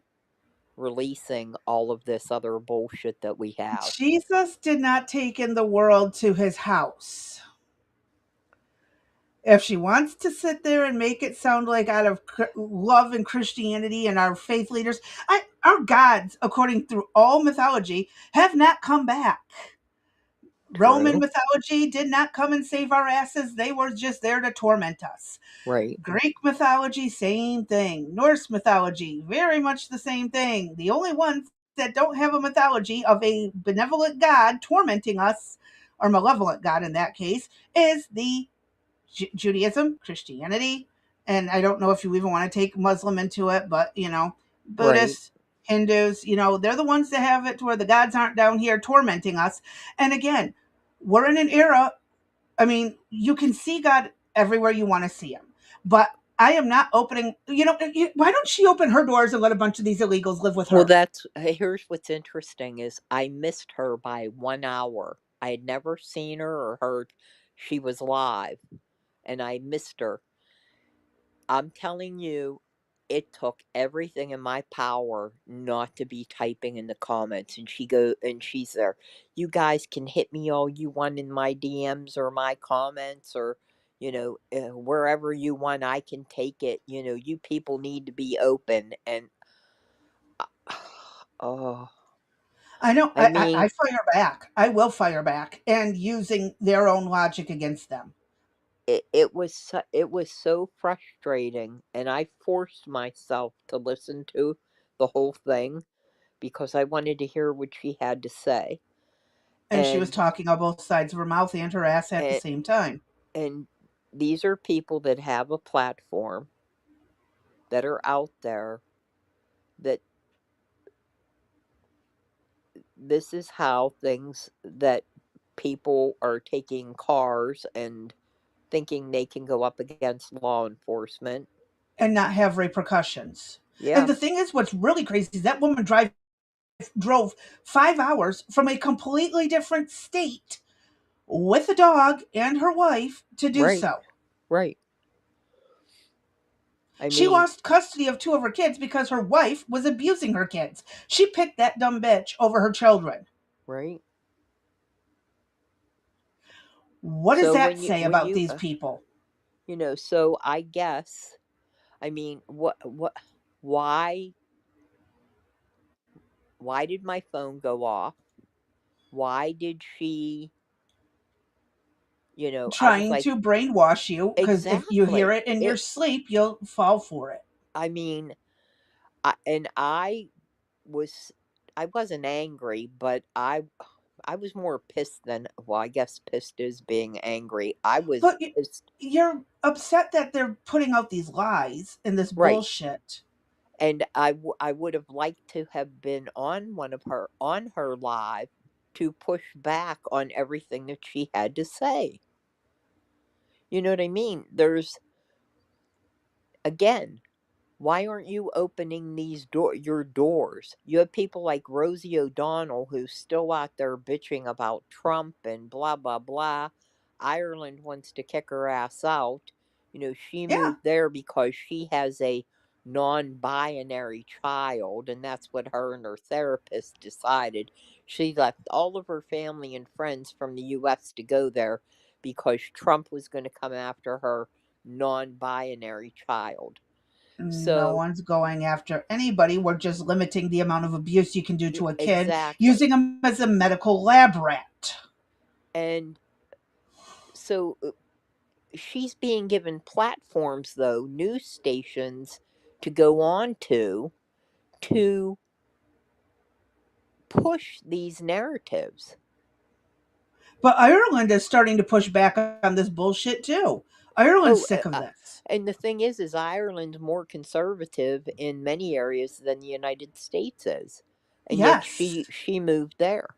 releasing all of this other bullshit that we have. Jesus did not take in the world to his house. If she wants to sit there and make it sound like out of love and Christianity and our faith leaders, our gods, according through all mythology, have not come back. Roman True. mythology did not come and save our asses. They were just there to torment us. Right. Greek mythology, same thing. Norse mythology, very much the same thing. The only ones that don't have a mythology of a benevolent god tormenting us, or malevolent god in that case, is the Judaism, Christianity, and I don't know if you even want to take Muslim into it, but Right. Buddhists, Hindus, they're the ones that have it to where the gods aren't down here tormenting us. And again, we're in an era. I mean, you can see God everywhere you want to see him, but I am not opening. Why don't she open her doors and let a bunch of these illegals live with Well, her? here's what's interesting is I missed her by 1 hour. I had never seen her or heard she was live, and I missed her. I'm telling you, it took everything in my power not to be typing in the comments. And she's there. You guys can hit me all you want in my DMs or my comments, or wherever you want. I can take it. You people need to be open. And oh, I know. I mean, I fire back. I will fire back, and using their own logic against them. it was so frustrating, and I forced myself to listen to the whole thing because I wanted to hear what she had to say. And she was And talking on both sides of her mouth and her ass at the and, same time. and these are people that have a platform, that are out there, that this is how things that people are taking cars and thinking they can go up against law enforcement. and not have repercussions. And Yeah, the thing is, what's really crazy is that woman drove 5 hours from a completely different state with a dog and her wife to do right, so. right. I She mean, lost custody of two of her kids because her wife was abusing her kids. She picked that dumb bitch over her children. right. What does So that say when about you these people? so I guess, I mean, why why did my phone go off? Why did she, I was Trying like, to brainwash you because if you hear exactly. it in your It sleep, you'll fall for it. I mean, and was I wasn't angry, but I was more pissed than, well, I guess pissed is being angry. I was But pissed. you're upset that they're putting out these lies and this Right. bullshit. And I would have liked to have been on her live to push back on everything that she had to say. You know what I mean? There's, again, why aren't you opening your doors? You have people like Rosie O'Donnell who's still out there bitching about Trump and blah blah blah. Ireland wants to kick her ass out. She Yeah. moved there because she has a non-binary child, and that's what her and her therapist decided. She left all of her family and friends from the US to go there because Trump was going to come after her non-binary child. No So, one's going after anybody. We're just limiting the amount of abuse you can do to a kid exactly. using them as a medical lab rat. And so she's being given platforms, though, news stations to go on to push these narratives. But Ireland is starting to push back on this bullshit too. Ireland's Oh, sick of this. and the thing is Ireland's more conservative in many areas than the United States is, and yet Yes, she moved there.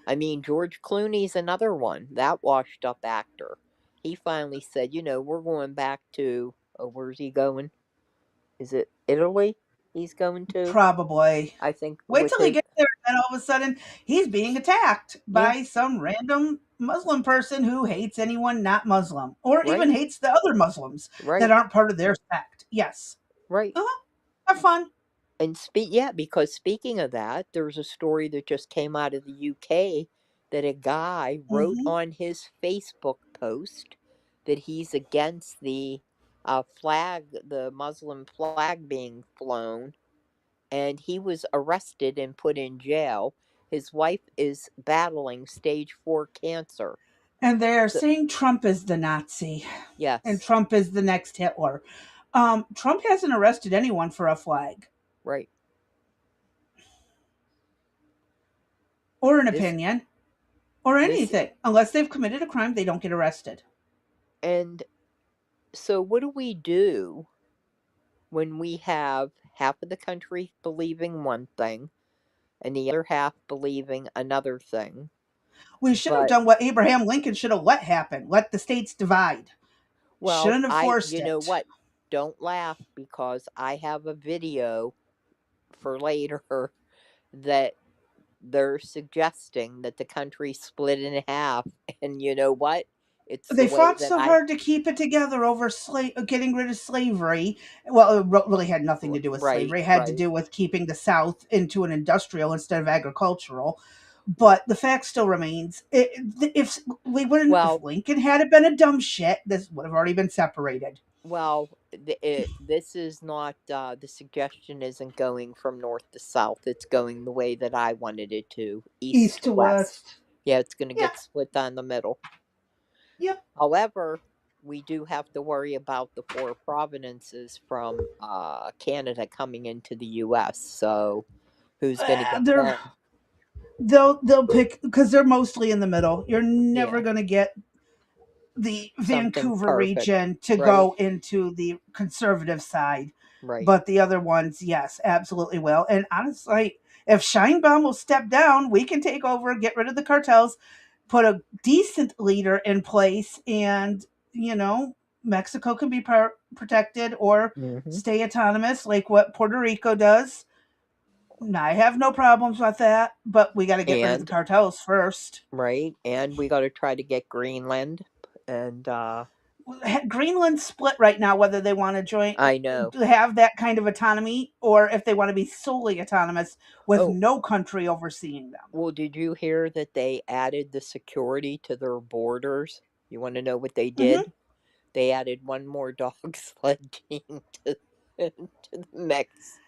I mean, George Clooney's another one, that washed up actor. He finally said, we're going back to, oh, where's he going? Is it Italy he's going to? probably. I think Wait with till he his, gets there, and then all of a sudden he's being attacked yeah, by some random Muslim person who hates anyone not Muslim, or even right, hates the other Muslims that right, aren't part of their sect. Yes. right. Uh-huh. Have fun. And yeah, because speaking of that, there's a story that just came out of the UK that a guy wrote Hmm. on his Facebook post that he's against the Muslim flag being flown, and he was arrested and put in jail. His wife is battling stage 4 cancer. And they're So, saying Trump is the Nazi and yes, Trump is the next Hitler. Trump hasn't arrested anyone for a flag right. or an This opinion or this anything. Unless they've committed a crime, they don't get arrested. and so what do we do when we have half of the country believing one thing and the other half believing another thing? We should have But, done what Abraham Lincoln should have let happen. Let the states divide. well, Shouldn't have forced you know it. what? Don't laugh because I have a video for later that they're suggesting that the country split in half. And you know what? It's the They way fought that so hard to keep it together over getting rid of slavery. Well, it really had nothing to do with right, slavery. It had to right. do with keeping the South into an industrial instead of agricultural. But the fact still remains: if Well, Lincoln had been a dumb shit, this would have already been separated, this is not, the suggestion isn't going from north to south. It's going the way that I wanted it to, east east to to west. west. Yeah, it's going to Yeah, get split down the middle. yep. However, we do have to worry about the four provinces from Canada coming into the US. So, who's going to get They're them? they'll pick because they're mostly in the middle. You're never Yeah, going to get the something Vancouver perfect. region to Right, go into the conservative side. right. But the other ones, yes, absolutely will. And honestly, If Scheinbaum will step down, we can take over, get rid of the cartels, put a decent leader in place, and, you know, Mexico can be protected or Hmm. stay autonomous like what Puerto Rico does. I have no problems with that, but we got to get rid of the And cartels first. right, and we got to try to get Greenland. And Greenland's split right now whether they want to join, I know. have that kind of autonomy, or if they want to be solely autonomous with Oh, no country overseeing them. well, did you hear that they added the security to their borders? You want to know what they Hmm. did? They added one more dog sled team to, to the mix.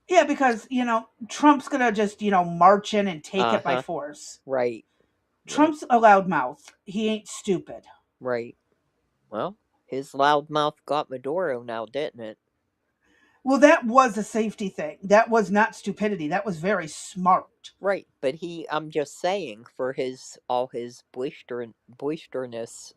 Yeah, because Trump's gonna just march in and take Uh it by huh. force. Right. Yep. Trump's a loudmouth. He ain't stupid. Right. Well, his loudmouth got Maduro now, didn't it? Well, that was a safety thing. That was not stupidity. That was very smart. Right, but I'm just saying, for his all his boisterness,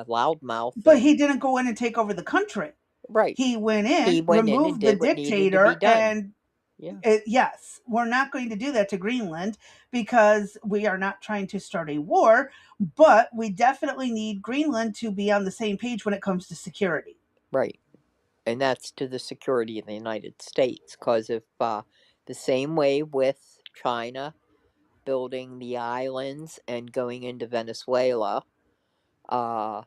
loudmouth, But he and didn't go in and take over the country. right, He went he in, went in and removed the did what needed to be dictator, done. and Yeah, yes, we're not going to do that to Greenland because we are not trying to start a war, but we definitely need Greenland to be on the same page when it comes to security. right, and that's to the security of the United States. Because if the same way with China building the islands and going into Venezuela, uh,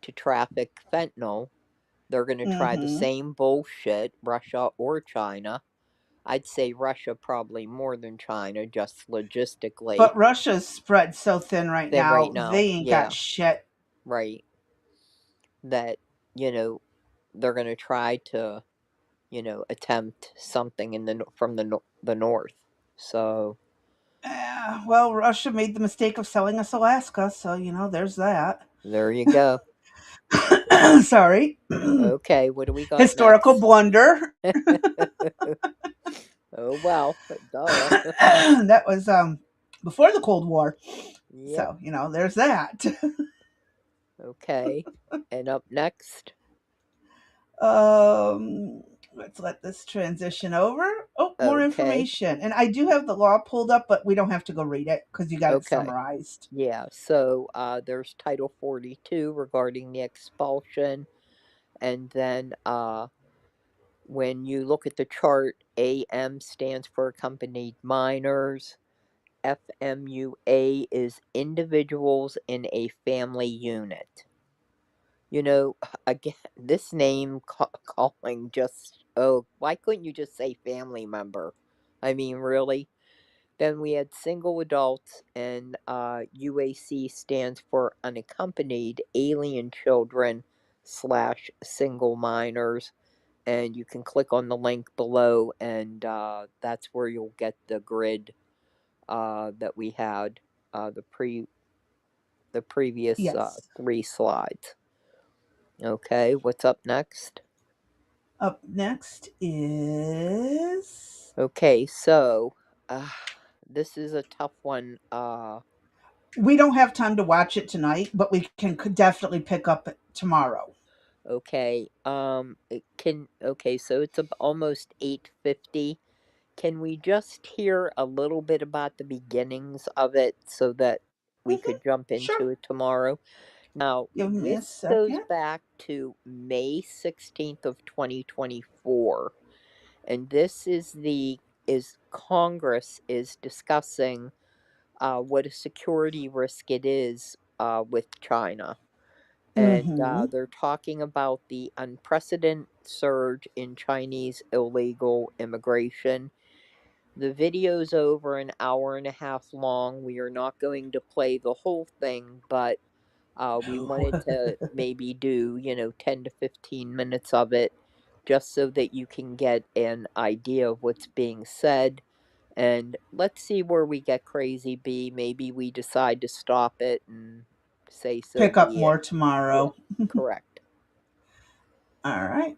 to traffic fentanyl, they're going to try the Hmm. same bullshit, Russia or China. I'd say Russia probably more than China, just logistically. But Russia's spread so thin right Then right now, now, they ain't got yeah, shit. right. That, you know, they're going to try to, attempt something from the north. So, Well, Russia made the mistake of selling us Alaska, so there's that. there you go. Sorry. Okay, what do we got Historical next? blunder. Oh, well, duh. That was before the Cold War. Yep. So, there's that. Okay. And up next? Um, let's let this transition over. Oh, more Okay. information. And I do have the law pulled up, but we don't have to go read it because you got it Okay. summarized. Yeah, so there's Title 42 regarding the expulsion. And then when you look at the chart, AM stands for accompanied minors, FMUA is individuals in a family unit. You know, again, this name calling just, oh, why couldn't you just say family member? I mean, really? Then we had single adults, and UAC stands for unaccompanied alien children slash single minors. And you can click on the link below, and that's where you'll get the grid that we had the previous Yes. three slides. Okay, what's up next? Up next is. Okay, so uh, this is a tough one. We don't have time to watch it tonight, but we can definitely pick up it tomorrow. Okay, it can. Okay, so it's almost 8:50. Can we just hear a little bit about the beginnings of it so that we Hmm. could jump Sure. into it tomorrow? Now, Give me a this goes second. back to May 16th of 2024, and this is Congress is discussing what a security risk it is with China. And Mm-hmm. they're talking about the unprecedented surge in Chinese illegal immigration. The video's over an hour and a half long. We are not going to play the whole thing, but we wanted to maybe do, 10 to 15 minutes of it just so that you can get an idea of what's being said. And let's see where we get crazy, B. Maybe we decide to stop it and say so Pick up be it. more Yeah, tomorrow. correct. All right.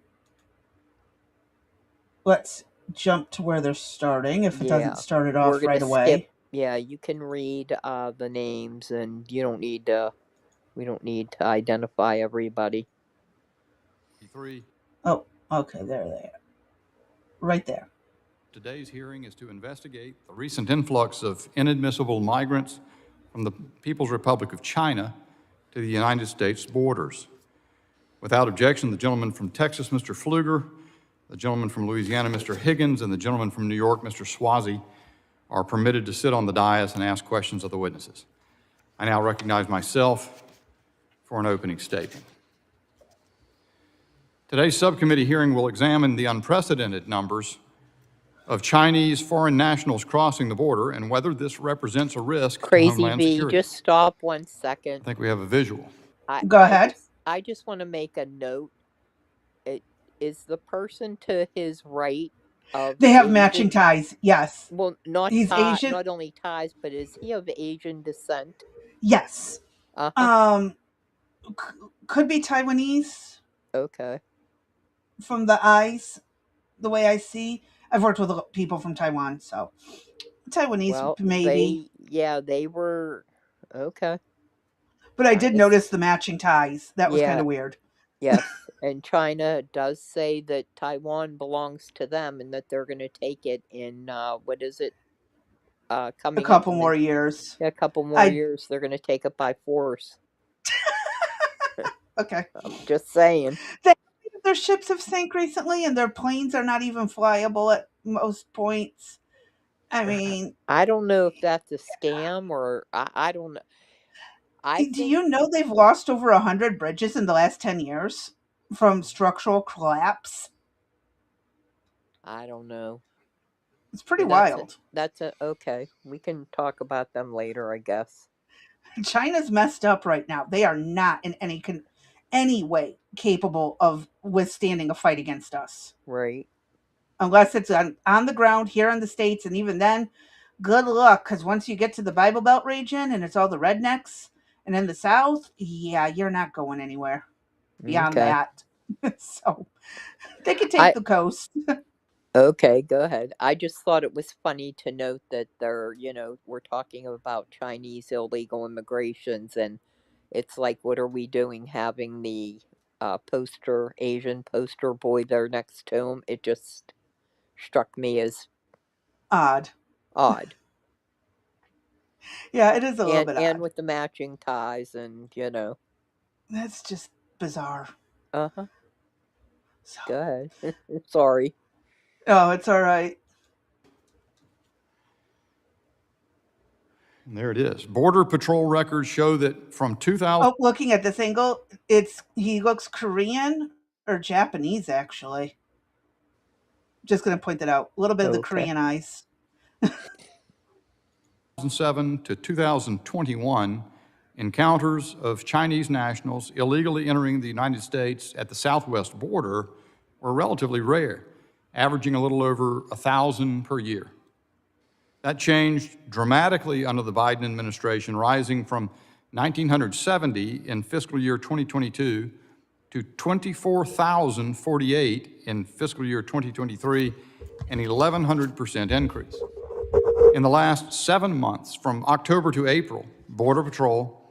Let's jump to where they're starting if it doesn't Yeah. start it We're off going to right skip. away. Yeah, you can read the names, and you don't need to, we don't need to identify everybody. Oh, okay. There they are. Right there. today's hearing is to investigate the recent influx of inadmissible migrants from the People's Republic of China to the United States borders. Without objection, the gentleman from Texas, Mr. Pfluger, the gentleman from Louisiana, Mr. Higgins, and the gentleman from New York, Mr. Swazi, are permitted to sit on the dais and ask questions of the witnesses. I now recognize myself for an opening statement. Today's subcommittee hearing will examine the unprecedented numbers of Chinese foreign nationals crossing the border and whether this represents a risk to Crazy Homeland V, Security. just stop 1 I second. think we have a visual. Go I ahead. just I just want to make a note. It is the person to his right of They have matching Asian. ties. Yes. Well, He's Asian. not only ties, but is he of Asian descent? Yes. Uh huh. Um, could be Taiwanese Okay. from the eyes, the way I see. I've worked with people from Taiwan, so Taiwanese Well, maybe. they were okay. But I I did guess. notice the matching ties. That was kind Yeah. of weird. Yes. And China does say that Taiwan belongs to them and that they're going to take it in what is it? A Coming up couple in the more years. a couple more I years, they're going to take it by force. okay. I'm just saying. Their ships have sank recently, and their planes are not even flyable at most points. I mean, I don't know if that's a scam or I don't know. I do think you know they've lost over 100 bridges in the last 10 years from structural collapse? I don't know. It's pretty That's a wild. okay. We can talk about them later, I guess. China's messed up right now. They are not in any way capable of withstanding a fight against us. Right. Unless it's on the ground here in the States. And even then, good luck. Because once you get to the Bible Belt region and it's all the rednecks and in the South, yeah, you're not going anywhere beyond Okay. that. So they can take I the coast. Okay, go ahead. I just thought it was funny to note that we're talking about Chinese illegal immigrations and it's like what are we doing having the Asian poster boy there next to him? It just struck me as Odd. odd. Yeah, it is a little bit And odd. with the matching ties and That's just bizarre. uh-huh. So, Go ahead. Sorry. oh, it's all right. And there it is. Border Patrol records show that from 2000. Oh, looking at this angle, he looks Korean or Japanese actually. Just going to point that out. A little bit of the Okay. Korean eyes. 2007 to 2021, encounters of Chinese nationals illegally entering the United States at the southwest border were relatively rare, averaging a little over 1,000 per year. That changed dramatically under the Biden administration, rising from 1,970 in fiscal year 2022 to 24,048 in fiscal year 2023, an 1,100% increase. In the last 7 months, from October to April, Border Patrol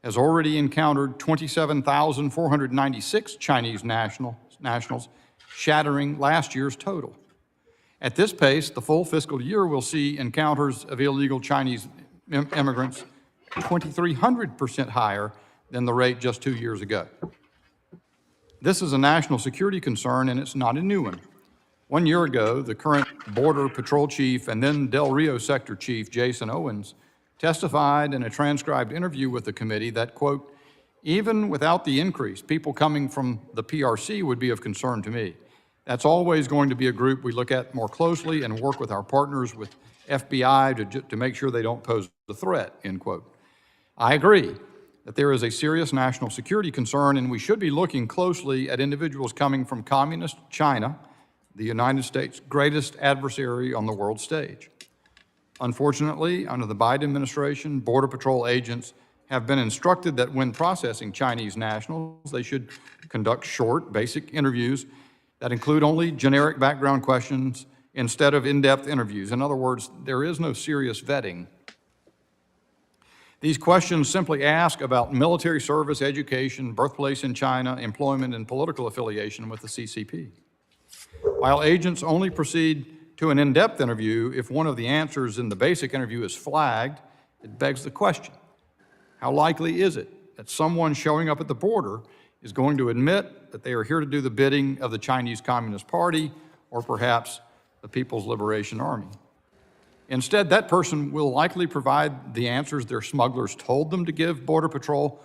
has already encountered 27,496 Chinese nationals, shattering last year's total. At this pace, the full fiscal year will see encounters of illegal Chinese immigrants 2,300% higher than the rate just 2 years ago. This is a national security concern, and it's not a new one. 1 year ago, the current Border Patrol Chief and then Del Rio Sector Chief, Jason Owens, testified in a transcribed interview with the committee that, quote, even without the increase, people coming from the PRC would be of concern to me. That's always going to be a group we look at more closely and work with our partners with FBI to make sure they don't pose a threat, end quote. I agree that there is a serious national security concern, and we should be looking closely at individuals coming from communist China, the United States' greatest adversary on the world stage. Unfortunately, under the Biden administration, Border Patrol agents have been instructed that when processing Chinese nationals, they should conduct short, basic interviews that include only generic background questions instead of in-depth interviews. In other words, there is no serious vetting. These questions simply ask about military service, education, birthplace in China, employment, and political affiliation with the CCP. While agents only proceed to an in-depth interview, if one of the answers in the basic interview is flagged, it begs the question, how likely is it that someone showing up at the border is going to admit that they are here to do the bidding of the Chinese Communist Party or perhaps the People's Liberation Army? Instead, that person will likely provide the answers their smugglers told them to give Border Patrol.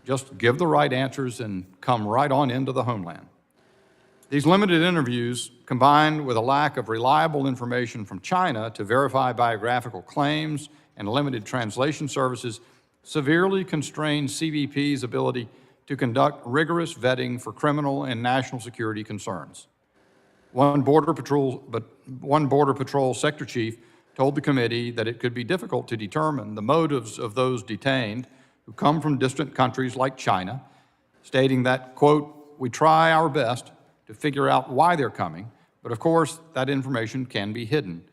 Just give the right answers and come right on into the homeland. These limited interviews, combined with a lack of reliable information from China to verify biographical claims and limited translation services, severely constrain CBP's ability to conduct rigorous vetting for criminal and national security concerns. One Border Patrol sector chief told the committee that it could be difficult to determine the motives of those detained who come from distant countries like China, stating that, quote, "We try our best to figure out why they're coming, but of course that information can be hidden.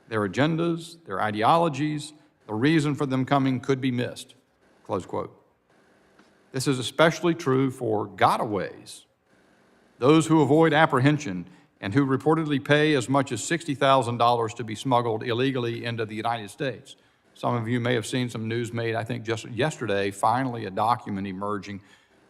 Their agendas, their ideologies, the reason for them coming could be missed," close quote. This is especially true for gotaways, those who avoid apprehension and who reportedly pay as much as $60,000 to be smuggled illegally into the United States. Some of you may have seen some news made, I think just yesterday, finally a document emerging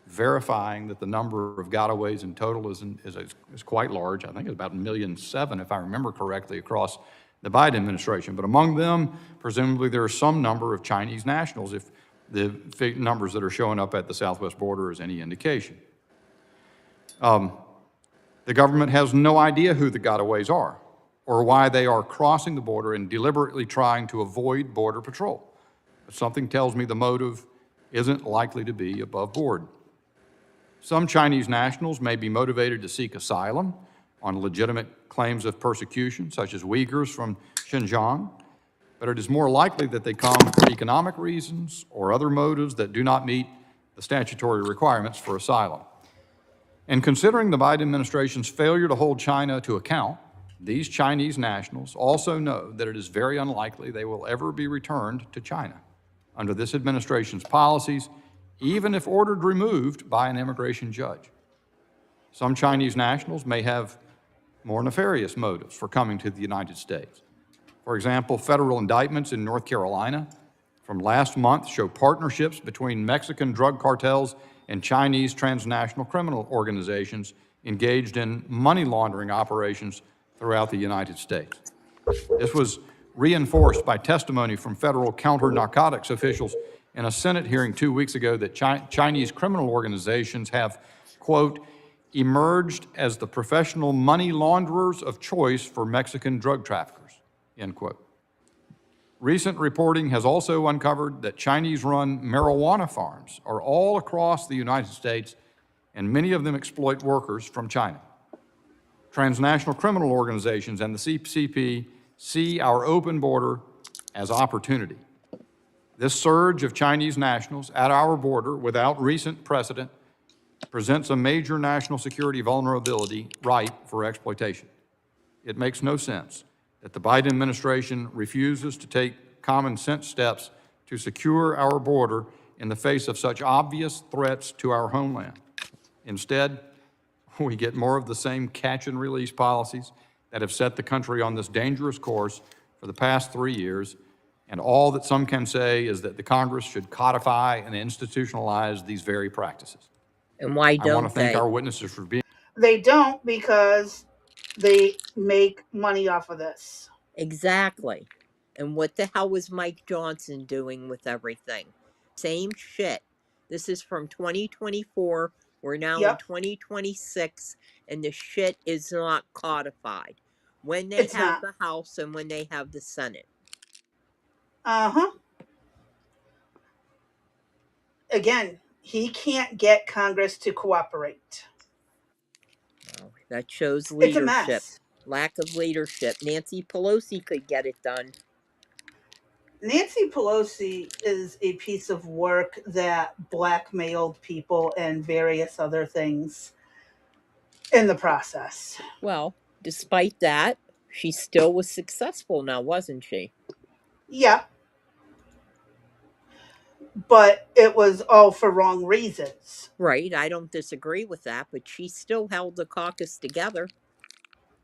verifying that the number of gotaways in total is quite large. I think it's about 1.7 million, if I remember correctly, across the Biden administration. But among them, presumably there are some number of Chinese nationals, if the numbers that are showing up at the southwest border is any indication. The government has no idea who the gotaways are or why they are crossing the border and deliberately trying to avoid Border Patrol. But something tells me the motive isn't likely to be above board. Some Chinese nationals may be motivated to seek asylum on legitimate claims of persecution, such as Uyghurs from Xinjiang, but it is more likely that they come for economic reasons or other motives that do not meet the statutory requirements for asylum. And considering the Biden administration's failure to hold China to account, these Chinese nationals also know that it is very unlikely they will ever be returned to China under this administration's policies, even if ordered removed by an immigration judge. Some Chinese nationals may have more nefarious motives for coming to the United States. For example, federal indictments in North Carolina from last month show partnerships between Mexican drug cartels and Chinese transnational criminal organizations engaged in money laundering operations throughout the United States. This was reinforced by testimony from federal counter-narcotics officials in a Senate hearing 2 weeks ago that Chinese criminal organizations have, quote, emerged as the professional money launderers of choice for Mexican drug traffickers, end quote. Recent reporting has also uncovered that Chinese-run marijuana farms are all across the United States, and many of them exploit workers from China. Transnational criminal organizations and the CCP see our open border as opportunity. This surge of Chinese nationals at our border without recent precedent presents a major national security vulnerability ripe for exploitation. It makes no sense that the Biden administration refuses to take common sense steps to secure our border in the face of such obvious threats to our homeland. Instead, we get more of the same catch and release policies that have set the country on this dangerous course for the past 3 years, and all that some can say is that the Congress should codify and institutionalize these very practices. And why I want to don't thank they? our witnesses for being. They don't, because they make money off of this. Exactly. And what the hell was Mike Johnson doing with everything? Same shit. This is from 2024. We're now in Yep, 2026, and the shit is not codified. When they it's have not. the House and when they have the Senate. Uh-huh. Again, he can't get Congress to cooperate. Well, that shows It's a leadership. mess. Lack of leadership. Nancy Pelosi could get it done. Nancy Pelosi is a piece of work that blackmailed people and various other things in the process. Well, despite that, she still was successful now, wasn't she? Yeah, but it was all for wrong reasons. Right, I don't disagree with that, but she still held the caucus together.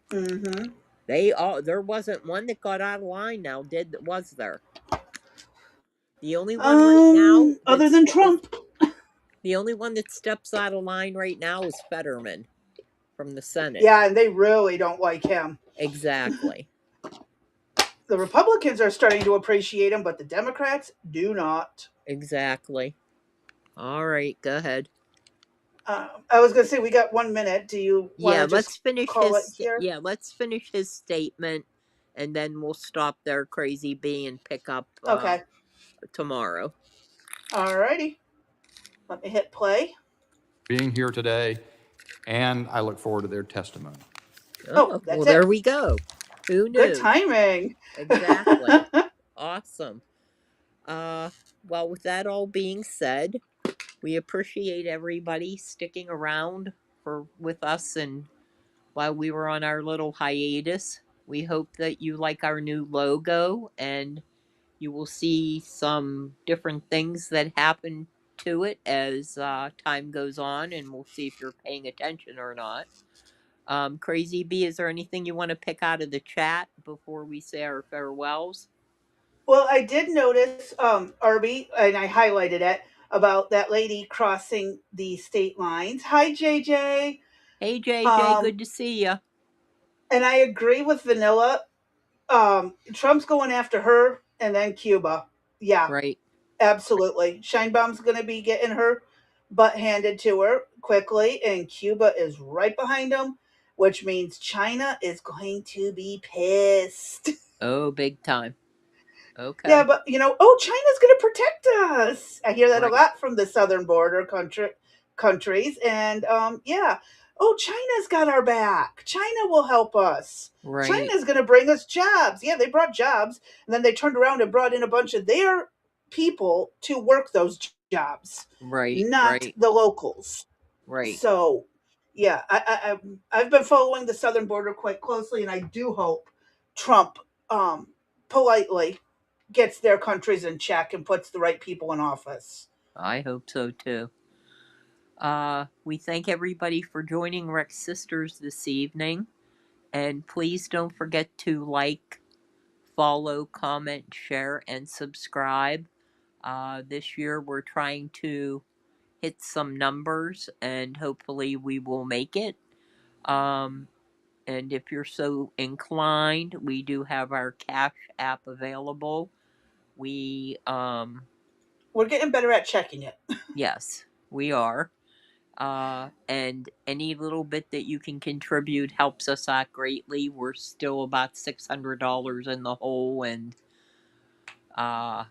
Mm-hmm. There wasn't one that got out of line now, was there? The only one right now Other than is Trump. the only one that steps out of line right now is Fetterman from the Senate. Yeah, and they really don't like him. Exactly. The Republicans are starting to appreciate him, but the Democrats do not. Exactly. All right, go ahead. I was going to say we got 1 minute. Do you want to just call it here? Let's finish his statement and then we'll stop there, Crazy B, and pick up Okay. tomorrow. Alrighty. Let me hit play. Being here today, and I look forward to their testimony. Oh, Well, that's there it. we go. Who Good knew? timing. Exactly. Awesome. Well, with that all being said, we appreciate everybody sticking around with us and while we were on our little hiatus. We hope that you like our new logo and you will see some different things that happen to it as time goes on, and we'll see if you're paying attention or not. Crazy B, is there anything you want to pick out of the chat before we say our farewells? Well, I did notice, Arby, and I highlighted it about that lady crossing the state lines. Hi, JJ. Hey, JJ, Um, good to see you. and I agree with Vanilla. Trump's going after her, and then Cuba. Yeah, Right, absolutely. Scheinbaum's going to be getting her butt handed to her quickly, and Cuba is right behind him, which means China is going to be pissed. oh, big time. Yeah, Okay, but oh, China's going to protect us. I hear that a right, lot from the southern border countries, and yeah. Oh, China's got our back. China will help us. right, China's going to bring us jobs. Yeah, they brought jobs, and then they turned around and brought in a bunch of their people to work those jobs, right, not right, the locals. right. So, yeah, I've been following the southern border quite closely, and I do hope Trump politely gets their countries in check and puts the right people in office. I hope so too. We thank everybody for joining Rex Sisters this evening. And please don't forget to like, follow, comment, share, and subscribe. This year we're trying to hit some numbers and hopefully we will make it. Um, and if you're so inclined, we do have our Cash app available. We, We're getting better at checking it. yes, we are. And any little bit that you can contribute helps us out greatly. We're still about $600 in the hole, and uh,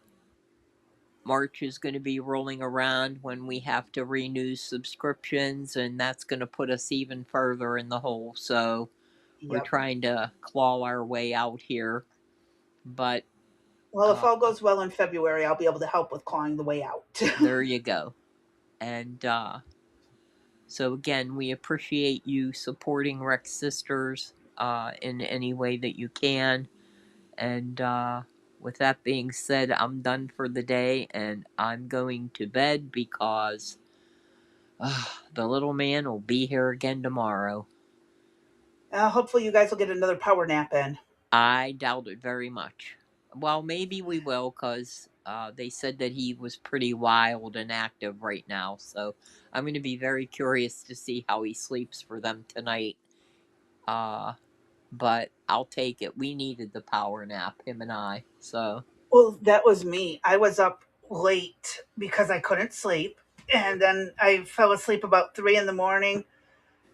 March is going to be rolling around when we have to renew subscriptions, and that's going to put us even further in the hole. So we're Yep. trying to claw our way out here. But Well, if uh, all goes well in February, I'll be able to help with clawing the way out. there you go. And so, again, we appreciate you supporting Rex Sisters in any way that you can. And with that being said, I'm done for the day and I'm going to bed because the little man will be here again tomorrow. Hopefully, you guys will get another power nap in. I doubt it very much. Well, maybe we will because they said that he was pretty wild and active right now. So I'm going to be very curious to see how he sleeps for them tonight. Uh, but I'll take it. We needed the power nap, him and I. So, Well, that was me. I was up late because I couldn't sleep. And then I fell asleep about 3 in the morning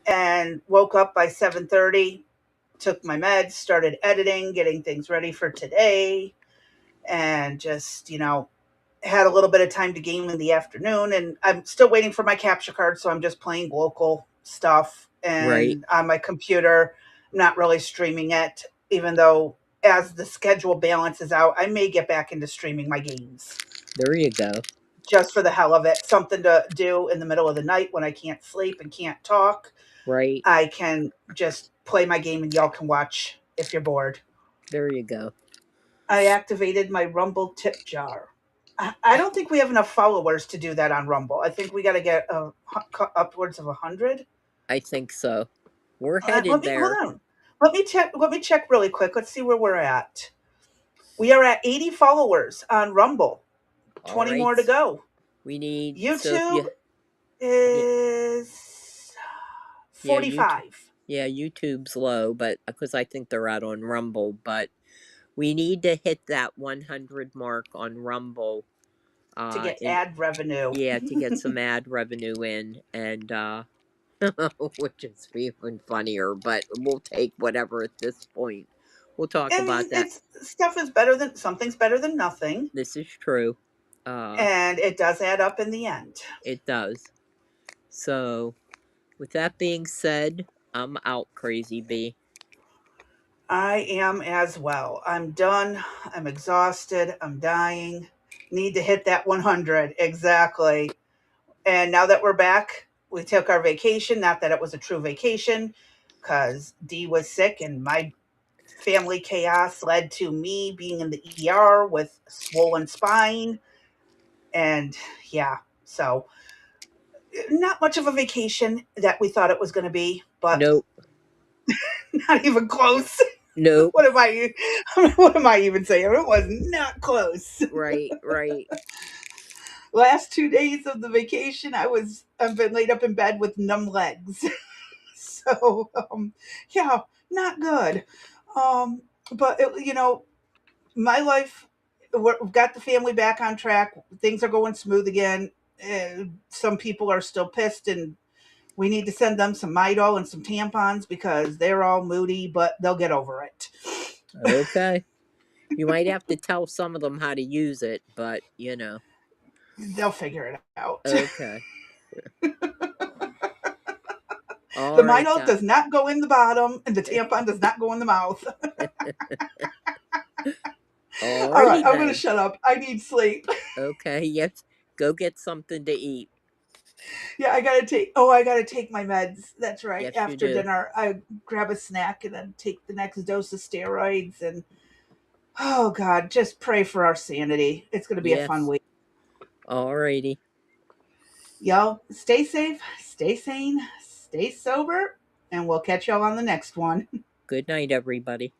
and woke up by 7:30. Took my meds, started editing, getting things ready for today, and just had a little bit of time to game in the afternoon. And I'm still waiting for my capture card, so I'm just playing local stuff right. and on my computer. Not really streaming it, even though as the schedule balances out, I may get back into streaming my games There you go. just for the hell of it. Something to do in the middle of the night when I can't sleep and can't talk. Right. I can just play my game and y'all can watch if you're bored. There you go. I activated my Rumble tip jar. I don't think we have enough followers to do that on Rumble. I think we got to get upwards of 100. I think so. We're Let headed me hold there. on. Let me check. Let me check really quick. Let's see where we're at. We are at 80 followers on Rumble. All 20 right. more to go. We need, so if YouTube you, yeah, is yeah, YouTube, 45 yeah, YouTube's low, but because I think they're out on Rumble, but we need to hit that 100 mark on Rumble, to get in, ad revenue. yeah, to get some ad revenue in, and, which is even funnier, but we'll take whatever at this point. We'll talk I about mean, that. it's stuff is better than something's better than nothing, This is true. Uh, and it does add up in the end. it does. So, with that being said, I'm out, Crazy B. I am as well. I'm done. I'm exhausted. I'm dying. Need to hit that 100 exactly. And now that we're back, we took our vacation. Not that it was a true vacation, because Dee was sick, and my family chaos led to me being in the ER with swollen spine. And yeah, so not much of a vacation that we thought it was going to be, but Nope. not even close. Nope. What am I? What am I even saying? It was not close. Right, right. Last 2 days of the vacation, I've been laid up in bed with numb legs. So yeah, not good. Um, but my life, we've got the family back on track. Things are going smooth again. Some people are still pissed, and we need to send them some Midol and some tampons because they're all moody, but they'll get over it. Okay. You might have to tell some of them how to use it, but They'll figure it out. Okay. The All right, Midol does not go in the bottom, and the tampon does not go in the mouth. All right, Alrighty I'm going to then. shut up. I need sleep. Okay, yes. Go get something to eat. Yeah, I gotta take. Oh, I gotta take my meds. That's right. Yes, you After do. dinner, I grab a snack and then take the next dose of steroids. And oh God, just pray for our sanity. It's gonna be a fun Yes. week. Alrighty. Y'all, stay safe, stay sane, stay sober, and we'll catch y'all on the next one. Good night, everybody.